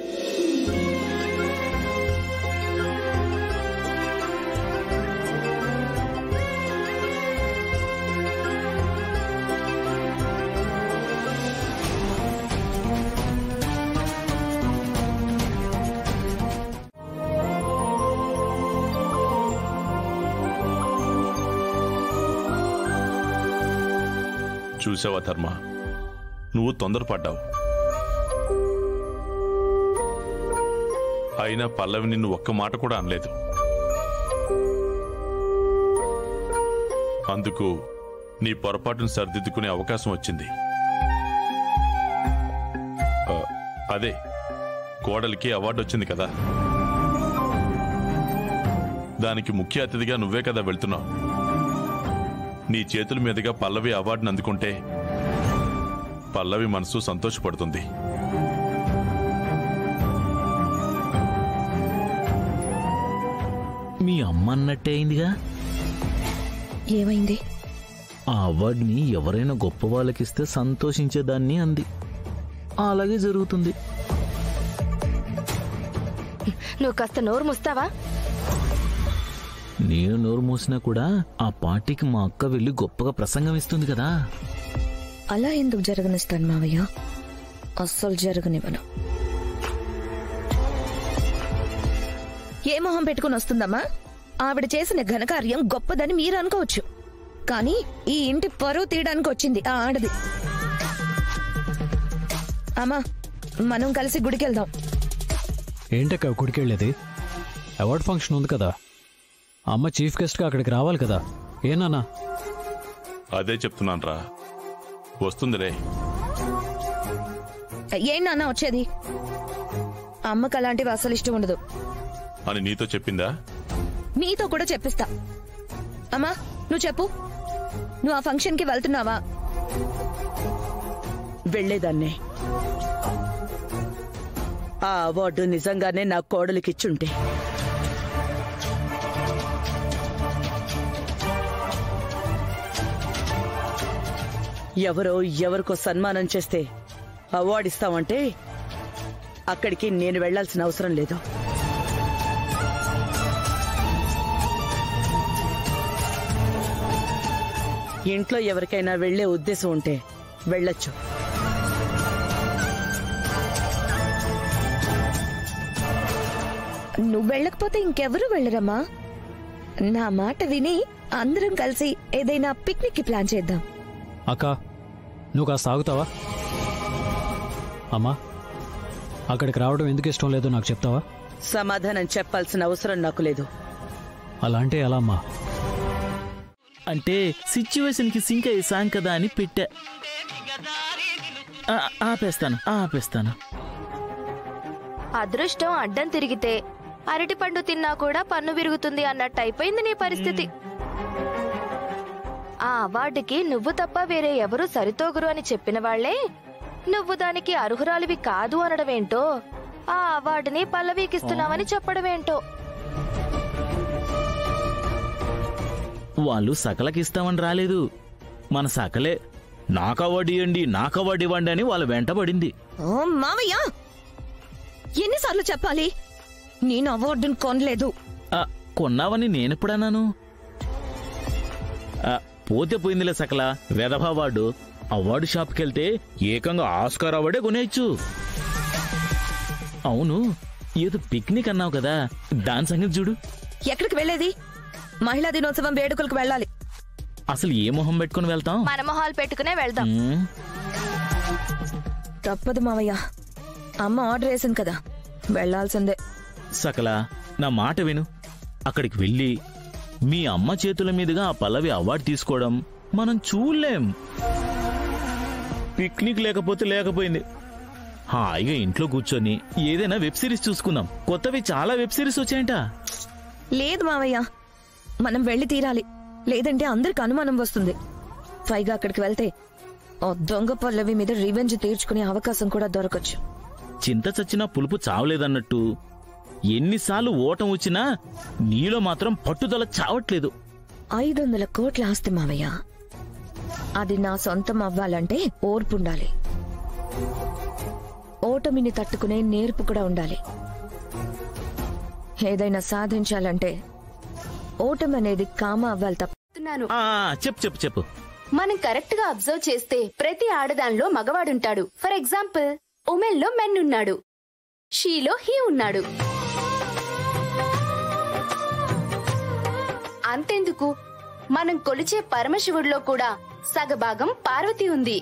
చూసావా ధర్మ, నువ్వు తొందరపడ్డావు. అయినా పల్లవి నిన్ను ఒక్క మాట కూడా అనలేదు. అందుకు నీ పొరపాటును సరిదిద్దుకునే అవకాశం వచ్చింది. అదే కోడలికి అవార్డు వచ్చింది కదా, దానికి ముఖ్య అతిథిగా నువ్వే కదా వెళ్తున్నావు. నీ చేతుల మీదుగా పల్లవి అవార్డును అందుకుంటే పల్లవి మనసు సంతోషపడుతుంది. మీ అమ్మ అన్నట్టే అయిందిగా. ఏమైంది? ఆ అవార్డుని ఎవరైనా గొప్ప వాళ్ళకిస్తే సంతోషించేదాన్ని అంది. అలాగే జరుగుతుంది. నువ్వు కాస్త నోరు మూస్తావా? నేను నోరు మూసినా కూడా ఆ పార్టీకి మా అక్క వెళ్ళి గొప్పగా ప్రసంగం ఇస్తుంది కదా. అలా ఎందుకు జరగనిస్తాను మావయ్య? అస్సలు జరగనివ్వను. ఏ మొహం పెట్టుకుని వస్తుందమ్మా? ఆవిడ చేసిన ఘనకార్యం గొప్పదని మీరు అనుకోవచ్చు, కానీ ఈ ఇంటి పరువు తీయడానికి వచ్చింది ఆ ఆడది. అమ్మా, మనం కలిసి గుడికెళ్దాం. ఏంటక్క గుడికెళ్ళేది? అవార్డ్ ఫంక్షన్ ఉంది కదా, అమ్మ చీఫ్ గెస్ట్గా అక్కడికి రావాలి కదా. ఏనానా? అదే చెప్తున్నాను రా, వస్తుందిరే. ఏం నాన్న వచ్చేది? అమ్మకు అలాంటివి అసలు ఇష్టం ఉండదు అని నీతో చెప్పిందా? నీతో కూడా చెప్పిస్తా. అమ్మా నువ్వు చెప్పు, నువ్వు ఆ ఫంక్షన్కి వెళ్తున్నావా? వెళ్లేదాన్నే. ఆ అవార్డు నిజంగానే నా కోడలికిచ్చుంటే ఎవరో ఎవరికో సన్మానం చేస్తే అవార్డు ఇస్తామంటే అక్కడికి నేను వెళ్లాల్సిన అవసరం లేదు. ఇంట్లో ఎవరికైనా వెళ్లే ఉద్దేశం ఉంటే వెళ్ళొచ్చు. నువ్వు వెళ్ళకపోతే ఇంకెవరూ వెళ్ళరమ్మా. నా మాట విని అందరం కలిసి ఏదైనా పిక్నిక్ కి ప్లాన్ చేద్దాం. అక్క నువ్వు కాస్త ఆగుతావా? అమ్మా అక్కడికి రావడం ఎందుకు ఇష్టం లేదో నాకు చెప్తావా? సమాధానం చెప్పాల్సిన అవసరం నాకు లేదు. అలా అంటే ఎలా అమ్మా? అంటే సిచ్యువేషన్ కి సింక్ అయ్యాం కదా అని పెట్టా. ఆపేస్తాను. అదృష్టం అడ్డం తిరిగితే అరటిపండు తిన్నా కూడా పన్ను విరుగుతుంది అన్నట్టు అయిపోయింది నీ పరిస్థితి. ఆ అవార్డుకి నువ్వు తప్ప వేరే ఎవరూ సరితోగురు అని చెప్పిన వాళ్లే నువ్వు దానికి అర్హురాలివి కాదు అనడమేంటో, ఆ అవార్డుని పల్లవికిస్తున్నావని చెప్పడమేంటో. వాళ్ళు సకలకిస్తామని రాలేదు, మన సకలే నాకు అవార్డు ఇవ్వండి అని వాళ్ళ వెంట పడింది. మామయ్య ఎన్నిసార్లు చెప్పాలి? నేను అవార్డును కొనలేదు. కొన్నావని నేనెప్పుడన్నాను? పోతే పోయిందిలే సకల, వెధవ అవార్డు షాప్కి వెళ్తే ఏకంగా ఆస్కార్ అవార్డే కొనేయచ్చు. అవును, ఏదో పిక్నిక్ అన్నావు కదా, దాని సంగతి చూడు. ఎక్కడికి వెళ్ళేది? మహిళా దినోత్సవం వేడుకలకు వెళ్ళాలి. అసలు ఏ మొహం పెట్టుకుని వెళ్తాం? మన మొహాలు పెట్టుకునే వెళ్దాం. తప్పదు మావయ్య, అమ్మ ఆర్డర్ వేసింది కదా, వెళ్లాల్సిందే. సకల నా మాట విను, అక్కడికి వెళ్ళి మీ అమ్మ చేతుల మీదుగా ఆ పల్లవి అవార్డు తీసుకోవడం మనం చూడలేం. పిక్నిక్ లేకపోతే లేకపోయింది, హాయిగా ఇంట్లో కూర్చొని ఏదైనా వెబ్ సిరీస్ చూసుకుందాం. కొత్తవి చాలా వెబ్ సిరీస్ వచ్చాయంట. లేదు మావయ్య, మనం వెళ్లి తీరాలి, లేదంటే అందరికి అనుమానం వస్తుంది. పైగా అక్కడికి వెళ్తే ఆ దొంగ పల్లవి మీద రివెంజ్ తీర్చుకునే అవకాశం కూడా దొరకచ్చు. చింత చచ్చినా పులుపు చావలేదన్నట్టు ఎన్నిసార్లు ఓటం వచ్చినా నీలో మాత్రం పట్టుదల చావట్లేదు. 500 కోట్ల ఆస్తి మావయ్య, అది నా సొంతం అవ్వాలంటే ఓర్పుండాలి, ఓటమిని తట్టుకునే నేర్పు కూడా ఉండాలి. ఏదైనా సాధించాలంటే ఓటమి అనేది కామ అవ్వాలి తప్ప. చెప్పు. మనం కరెక్ట్ గా అబ్జర్వ్ చేస్తే ప్రతి ఆడదానిలో మగవాడుంటాడు. ఫర్ ఎగ్జాంపుల్, ఉమెన్ లో మెన్ ఉన్నాడు, షీలో హీ ఉన్నాడు. అంతెందుకు, మనం కొలిచే పరమశివుడిలో కూడా సగభాగం పార్వతి ఉంది.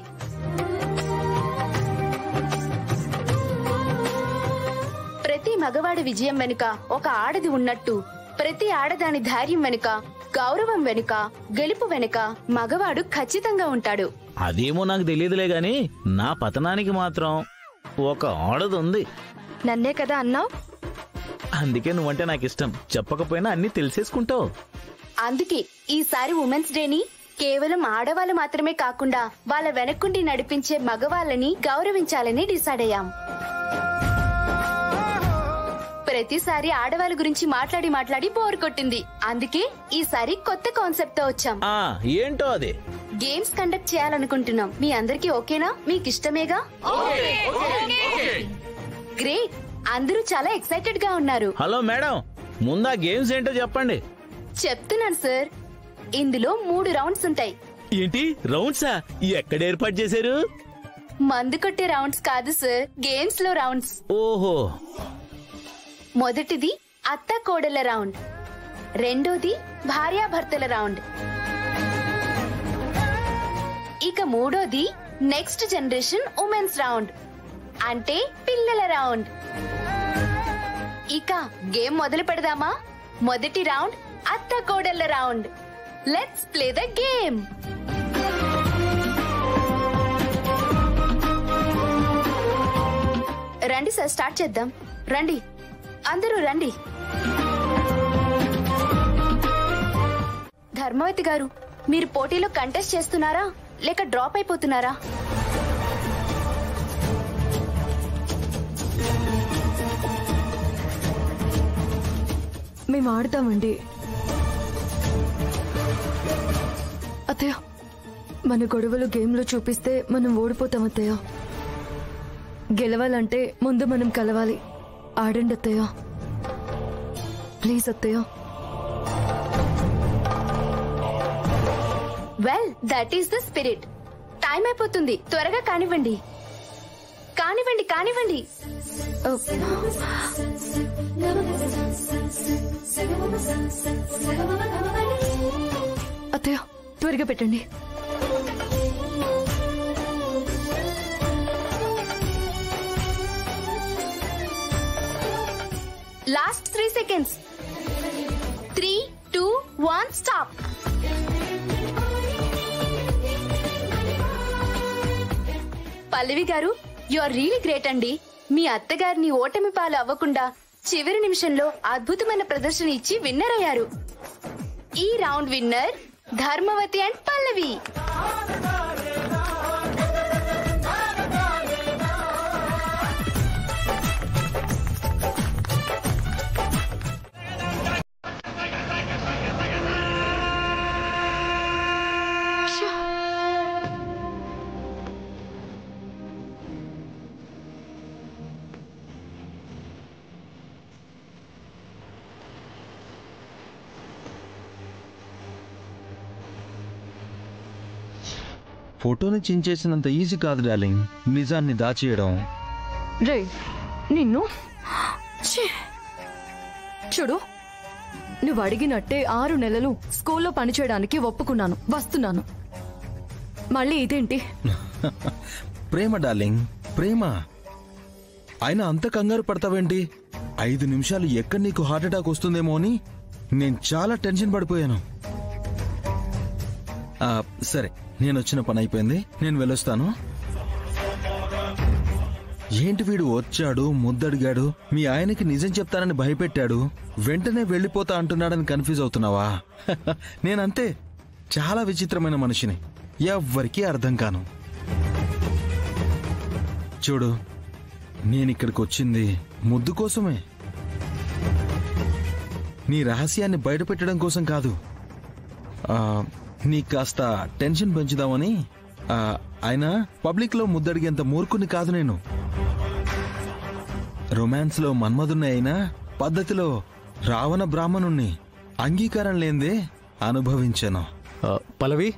ప్రతి మగవాడి విజయం వెనుక ఒక ఆడది ఉన్నట్టు, ప్రతి ఆడదాని ధైర్యం వెనుక, గౌరవం వెనుక, గెలుపు వెనుక మగవాడు ఖచ్చితంగా ఉంటాడు. అదేమో నాకు తెలియదులే గాని నా పతనానికి మాత్రం ఒక ఆడదుంది. నన్నే కదా అన్నావు? అందుకే నువ్వంటే నాకు ఇష్టం. చెప్పకపోయినా అన్ని తెలిసేసుకుంటావు. అందుకే ఈసారి ఉమెన్స్ డేని కేవలం ఆడవాళ్ళు మాత్రమే కాకుండా వాళ్ళ వెనక్కుండి నడిపించే మగవాళ్ళని గౌరవించాలని డిసైడ్ అయ్యాం. ప్రతిసారి ఆడవాళ్ళ గురించి మాట్లాడి బోర్ కొట్టింది. అందుకే ఈసారి కొత్త కాన్సెప్ట్ తో వచ్చాం. ఏంటో అది? గేమ్స్ కండక్ట్ చేయాలనుకుంటున్నాం. మీ అందరికీ ఓకేనా? మీకు ఇష్టమేగా? గ్రేట్, అందరూ చాలా ఎక్సైటెడ్ గా ఉన్నారు. హలో మేడం, ముందా గేమ్స్ ఏంటో చెప్పండి. చెప్తున్నాను సార్. ఇందులో 3 రౌండ్స్ ఉంటాయి. ఏంటి రౌండ్సా? ఎక్కడ ఏర్పాటు చేశారు? మందు కొట్టే రౌండ్స్ కాదు సార్, గేమ్స్ లో రౌండ్స్. ఓహో. మొదటిది అత్త కోడళ్ల రౌండ్, రెండోది భార్యాభర్తల రౌండ్, ఇక మూడోది నెక్స్ట్ జనరేషన్ ఉమెన్స్ రౌండ్, అంటే పిల్లల రౌండ్. ఇక గేమ్ మొదలు పెడదామా? మొదటి రౌండ్ అత్త కోడళ్ల round. Let's play the game. రండి సార్, స్టార్ట్ చేద్దాం. రండి, అందరూ రండి. ధర్మవతి గారు, మీరు పోటీలో కంటెస్ట్ చేస్తున్నారా లేక డ్రాప్ అయిపోతున్నారా? మేము ఆడతామండి. అత్తయ్య, మన గొడవలు గేమ్లో చూపిస్తే మనం ఓడిపోతాం అత్తయ్య. గెలవాలంటే ముందు మనం కలవాలి. ఆడండి అత్తయ్య, ప్లీజ్ అత్తయ్య. Well, that is the spirit. Time అయిపోతుంది, త్వరగా కానివ్వండి. కానివ్వండి కానివ్వండి. అత్తయ్య, త్వరగా పెట్టండి. Last 3 seconds. 3, 2, 1, స్టాప్. పల్లవి గారు, యు ఆర్ రియలీ గ్రేట్ అండి. మీ అత్తగారిని ఓటమి పాలు అవ్వకుండా చివరి నిమిషంలో అద్భుతమైన ప్రదర్శన ఇచ్చి విన్నర్ అయ్యారు. ఈ రౌండ్ విన్నర్ ధర్మవతి అండ్ పల్లవి. ఫోటోని చించేసినంత ఈజీ కాదు డార్లింగ్ నిజాన్ని దాచేయడం. రే నిన్ను చూడు, నువ్వు అడిగినట్టే 6 నెలలు స్కూల్లో పనిచేయడానికి ఒప్పుకున్నాను, వస్తున్నాను. మళ్ళీ ఇదేంటి? ప్రేమ డార్లింగ్, ప్రేమ. ఆయన అంత కంగారు పడతావేంటి? 5 నిమిషాలు ఎక్కడ నీకు హార్ట్ అటాక్ వస్తుందేమో అని నేను చాలా టెన్షన్ పడిపోయాను. సరే, నేను వచ్చిన పని అయిపోయింది, నేను వెళ్ళొస్తాను. ఏంటి వీడు వచ్చాడు, ముద్దడిగాడు, మీ ఆయనకి నిజం చెప్తానని భయపెట్టాడు, వెంటనే వెళ్ళిపోతా అంటున్నాడని కన్ఫ్యూజ్ అవుతున్నావా? నేనంతే, చాలా విచిత్రమైన మనిషిని, ఎవ్వరికీ అర్థం కాను. చూడు, నేనిక్కడికి వచ్చింది ముద్దు కోసమే, నీ రహస్యాన్ని బయటపెట్టడం కోసం కాదు. నీకు కాస్త టెన్షన్ పెంచుదామని. అయినా పబ్లిక్ లో ముద్దడిగేంత మూర్ఖుని కాదు నేను. రొమాన్స్ లో మన్మధుణ్ణి అయినా పద్ధతిలో రావణ బ్రాహ్మణుణ్ణి. అంగీకారం లేందే అనుభవించాను. పల్లవి,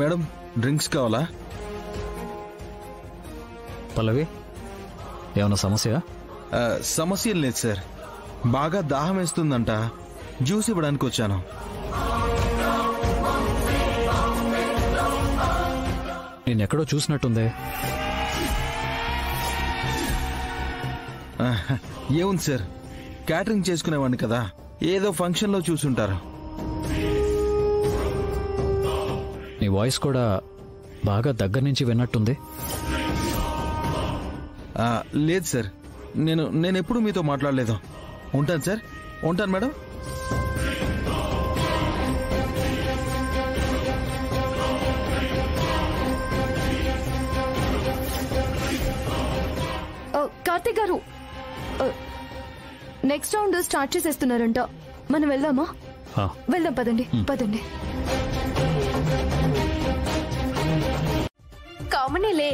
మేడం డ్రింక్స్ కావాలా? పల్లవి, ఏమన్నా సమస్య? సమస్య లేదు సార్, బాగా దాహం వేస్తుందంట, జ్యూస్ ఇవ్వడానికి వచ్చాను. నేనెక్కడో చూసినట్టుందే. ఏముంది సార్, క్యాటరింగ్ చేసుకునేవాడిని కదా, ఏదో ఫంక్షన్లో చూసుంటారు. నీ వాయిస్ కూడా బాగా దగ్గర నుంచి విన్నట్టుంది. లేదు సార్, నేను ఎప్పుడు మీతో మాట్లాడలేదు. ఉంటాను సార్, ఉంటాను మేడం. కార్తిక్ గారు, నెక్స్ట్ రౌండ్ స్టార్ట్ చేసేస్తున్నారంట. మనం వెళ్దామా? వెళ్దాం, పదండి పదండి. కామనేలే.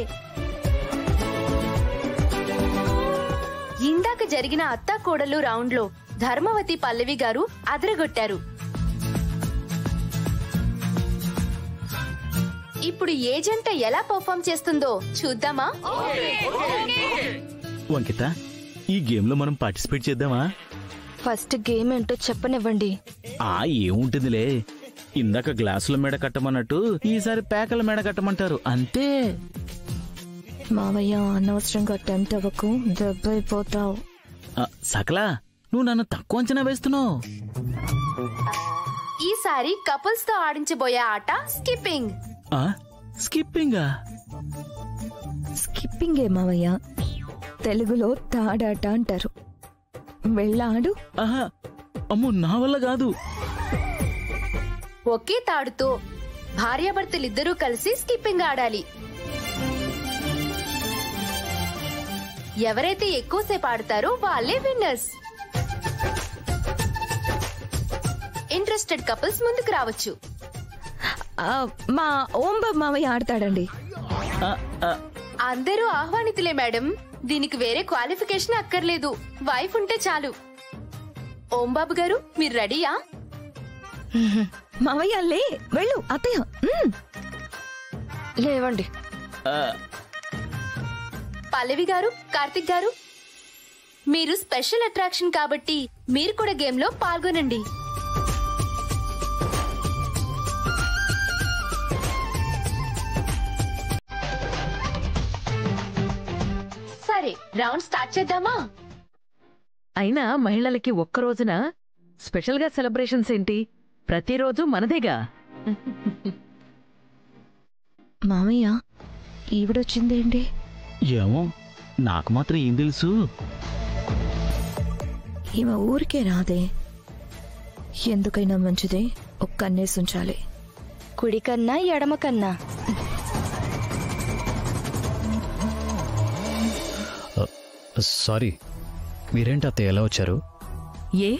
ఇందాక జరిగిన అత్తా కోడలు రౌండ్ లో ధర్మవతి పల్లవి గారు అదరగొట్టారు. ఇప్పుడు ఏ జంట ఎలా పర్ఫామ్ చేస్తుందో చూద్దామా? వంకిత, ఈ గేమ్ లో మనం పార్టిసిపేట్ చేద్దామా? ఫస్ట్ గేమ్ ఏంటో చెప్పనివ్వండి. ఏముంటుందిలే, ఇందాక గ్లాసుల మెడ కట్టమన్నట్టు ఈసారి పేకల మెడ కట్టమంటారు, అంతే. మావయ్య, అనవసరంగా టెంప్ట్ అవ్వకు, దెబ్బైపోతావు. సకలా, నువ్వు నన్ను తక్కువ అంచనా వేస్తున్నావు. ఈసారి కపుల్స్ తో ఆడించబోయే ఆట స్కిప్పింగ్. స్కిప్పింగా? స్కిప్పింగ్ ఏ మావయ్య, తెలుగులో తాడాట అంటారు. వెళ్ళాడు. అమ్మో, నా వల్ల కాదు. ఒకే తాడుతో భార్యాభర్తలిద్దరూ కలిసి స్కిప్పింగ్ ఆడాలి. ఎవరైతే ఎక్కువసేపు ఆడతారో వాళ్ళే విన్నర్స్. ఇంట్రెస్టెడ్ కపుల్స్ ముందుకు రావచ్చు. మా ఓంబాబు మావయ్య ఆడతాడండి. అందరూ ఆహ్వానితులే మేడం, దీనికి వేరే క్వాలిఫికేషన్ అక్కర్లేదు, వైఫ్ ఉంటే చాలు. ఓంబాబు గారు, మీరు రెడీయా? మావయ్య లే, వెళ్ళు. అత్తయ్య లేవండి. పల్లవి గారు, కార్తిక్ గారు, మీరు స్పెషల్ అట్రాక్షన్ కాబట్టి మీరు కూడా గేమ్ లో పాల్గొనండి. సరే, రౌండ్ స్టార్ట్ చేద్దామా? అయినా మహిళలకి ఒక్క రోజున స్పెషల్ గా సెలబ్రేషన్స్ ఏంటి? ప్రతిరోజు మనదేగా. మామయ్య, ఈవిడొచ్చిందేంటి? ఏమో, నాకు మాత్రం ఏం తెలుసు. ఈమె ఊరికే రాదే. ఎందుకైనా మంచిదే, ఒక్క కన్నేసి ఉంచాలి. కుడి కన్నా ఎడమ కన్నా? సారీ, మీరేంటి అత్తయ్య ఎలా వచ్చారు? ఏ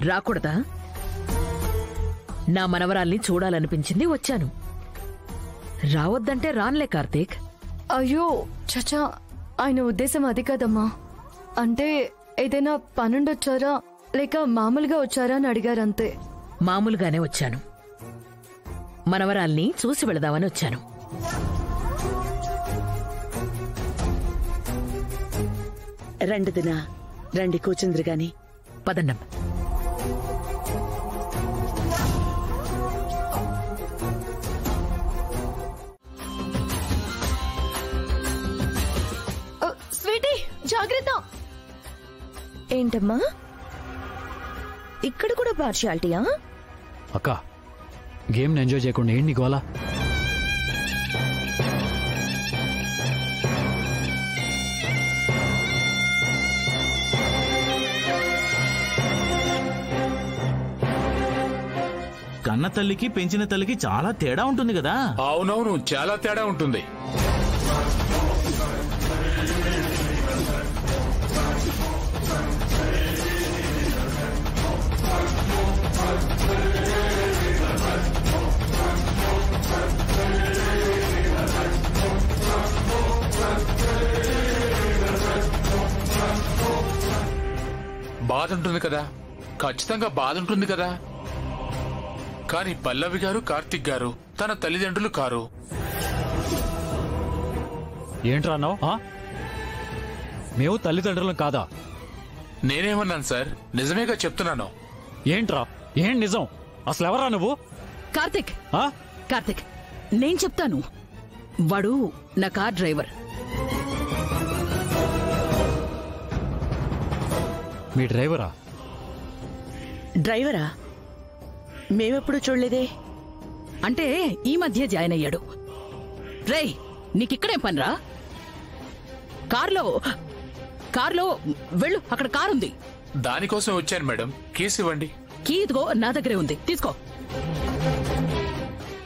రాకూడదా? నా మనవరాల్ని చూడాలనిపించింది, వచ్చాను. రావద్దంటే రాన్లే కార్తీక్. అయ్యో చచా, ఆయన ఉద్దేశం అది కాదమ్మా. అంటే ఏదైనా పనుండొచ్చారా లేక మామూలుగా వచ్చారా అని అడిగారంతే. మామూలుగానే వచ్చాను. మనవరాల్ని చూసి వెళదామని వచ్చాను. రండి దినా, రండి కూర్చుందిరు గాని. పదన్నం. స్వీటీ, జాగ్రత్త. ఏంటమ్మా, ఇక్కడ కూడా పార్షియాలిటీయా? అక్క, గేమ్ని ఎంజాయ్ చేయకుండా ఏంటి గోలా? కన్న తల్లికి పెంచిన తల్లికి చాలా తేడా ఉంటుంది కదా? అవునవును, చాలా తేడా ఉంటుంది. బాధ ఉంటుంది కదా, ఖచ్చితంగా బాధ ఉంటుంది కదా. కానీ పల్లవి గారు, కార్తిక్ గారు తన తల్లిదండ్రులు కారు. ఏంట్రా అన్నావు? మేము తల్లిదండ్రులం కాదా? నేనేమన్నాను సార్, నిజమేగా చెప్తున్నాను. ఏంట్రా ఏం నిజం? అసలు ఎవరా నువ్వు? కార్తిక్ కార్తిక్, నేను చెప్తాను. వాడు నా కార్ డ్రైవర్. మీ డ్రైవరా? డ్రైవరా? మేమెప్పుడు చూడలేదే. అంటే ఈ మధ్య జాయిన్ అయ్యాడు. రేయ్, నీకిక్కడేం పనిరా? కార్లో వెళ్ళు, అక్కడ కారుంది. దానికోసం వచ్చాను మేడం. కీస్ ఇవ్వండి. కీ ఇదిగో నా దగ్గరే ఉంది, తీసుకో.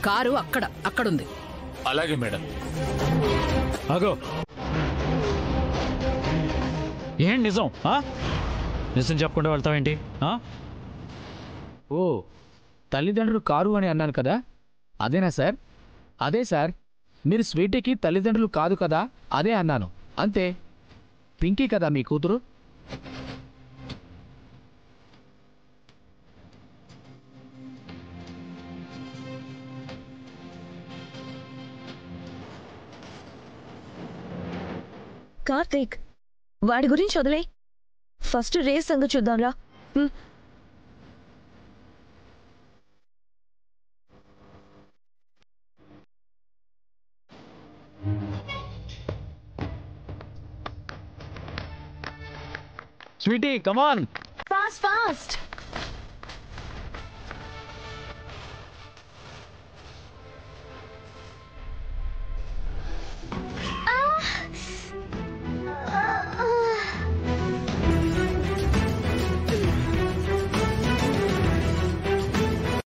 కారు అక్కడుంది. అలాగే మేడం. అగో, ఏం నిజం? నిజం చెప్పకుండా వెళ్తావేంటి? ఓ, తల్లిదండ్రులు కారు అని అన్నాను కదా, అదేనా సార్? అదే సార్, మీరు స్వీటీకి తల్లిదండ్రులు కాదు కదా, అదే అన్నాను, అంతే. పింకీ కదా మీ కూతురు? కార్తీక్, వాడి గురించి వదిలే. ఫస్ట్ రేస్ సంగతి చూద్దాంరా. Sweetie, come on. Fast fast.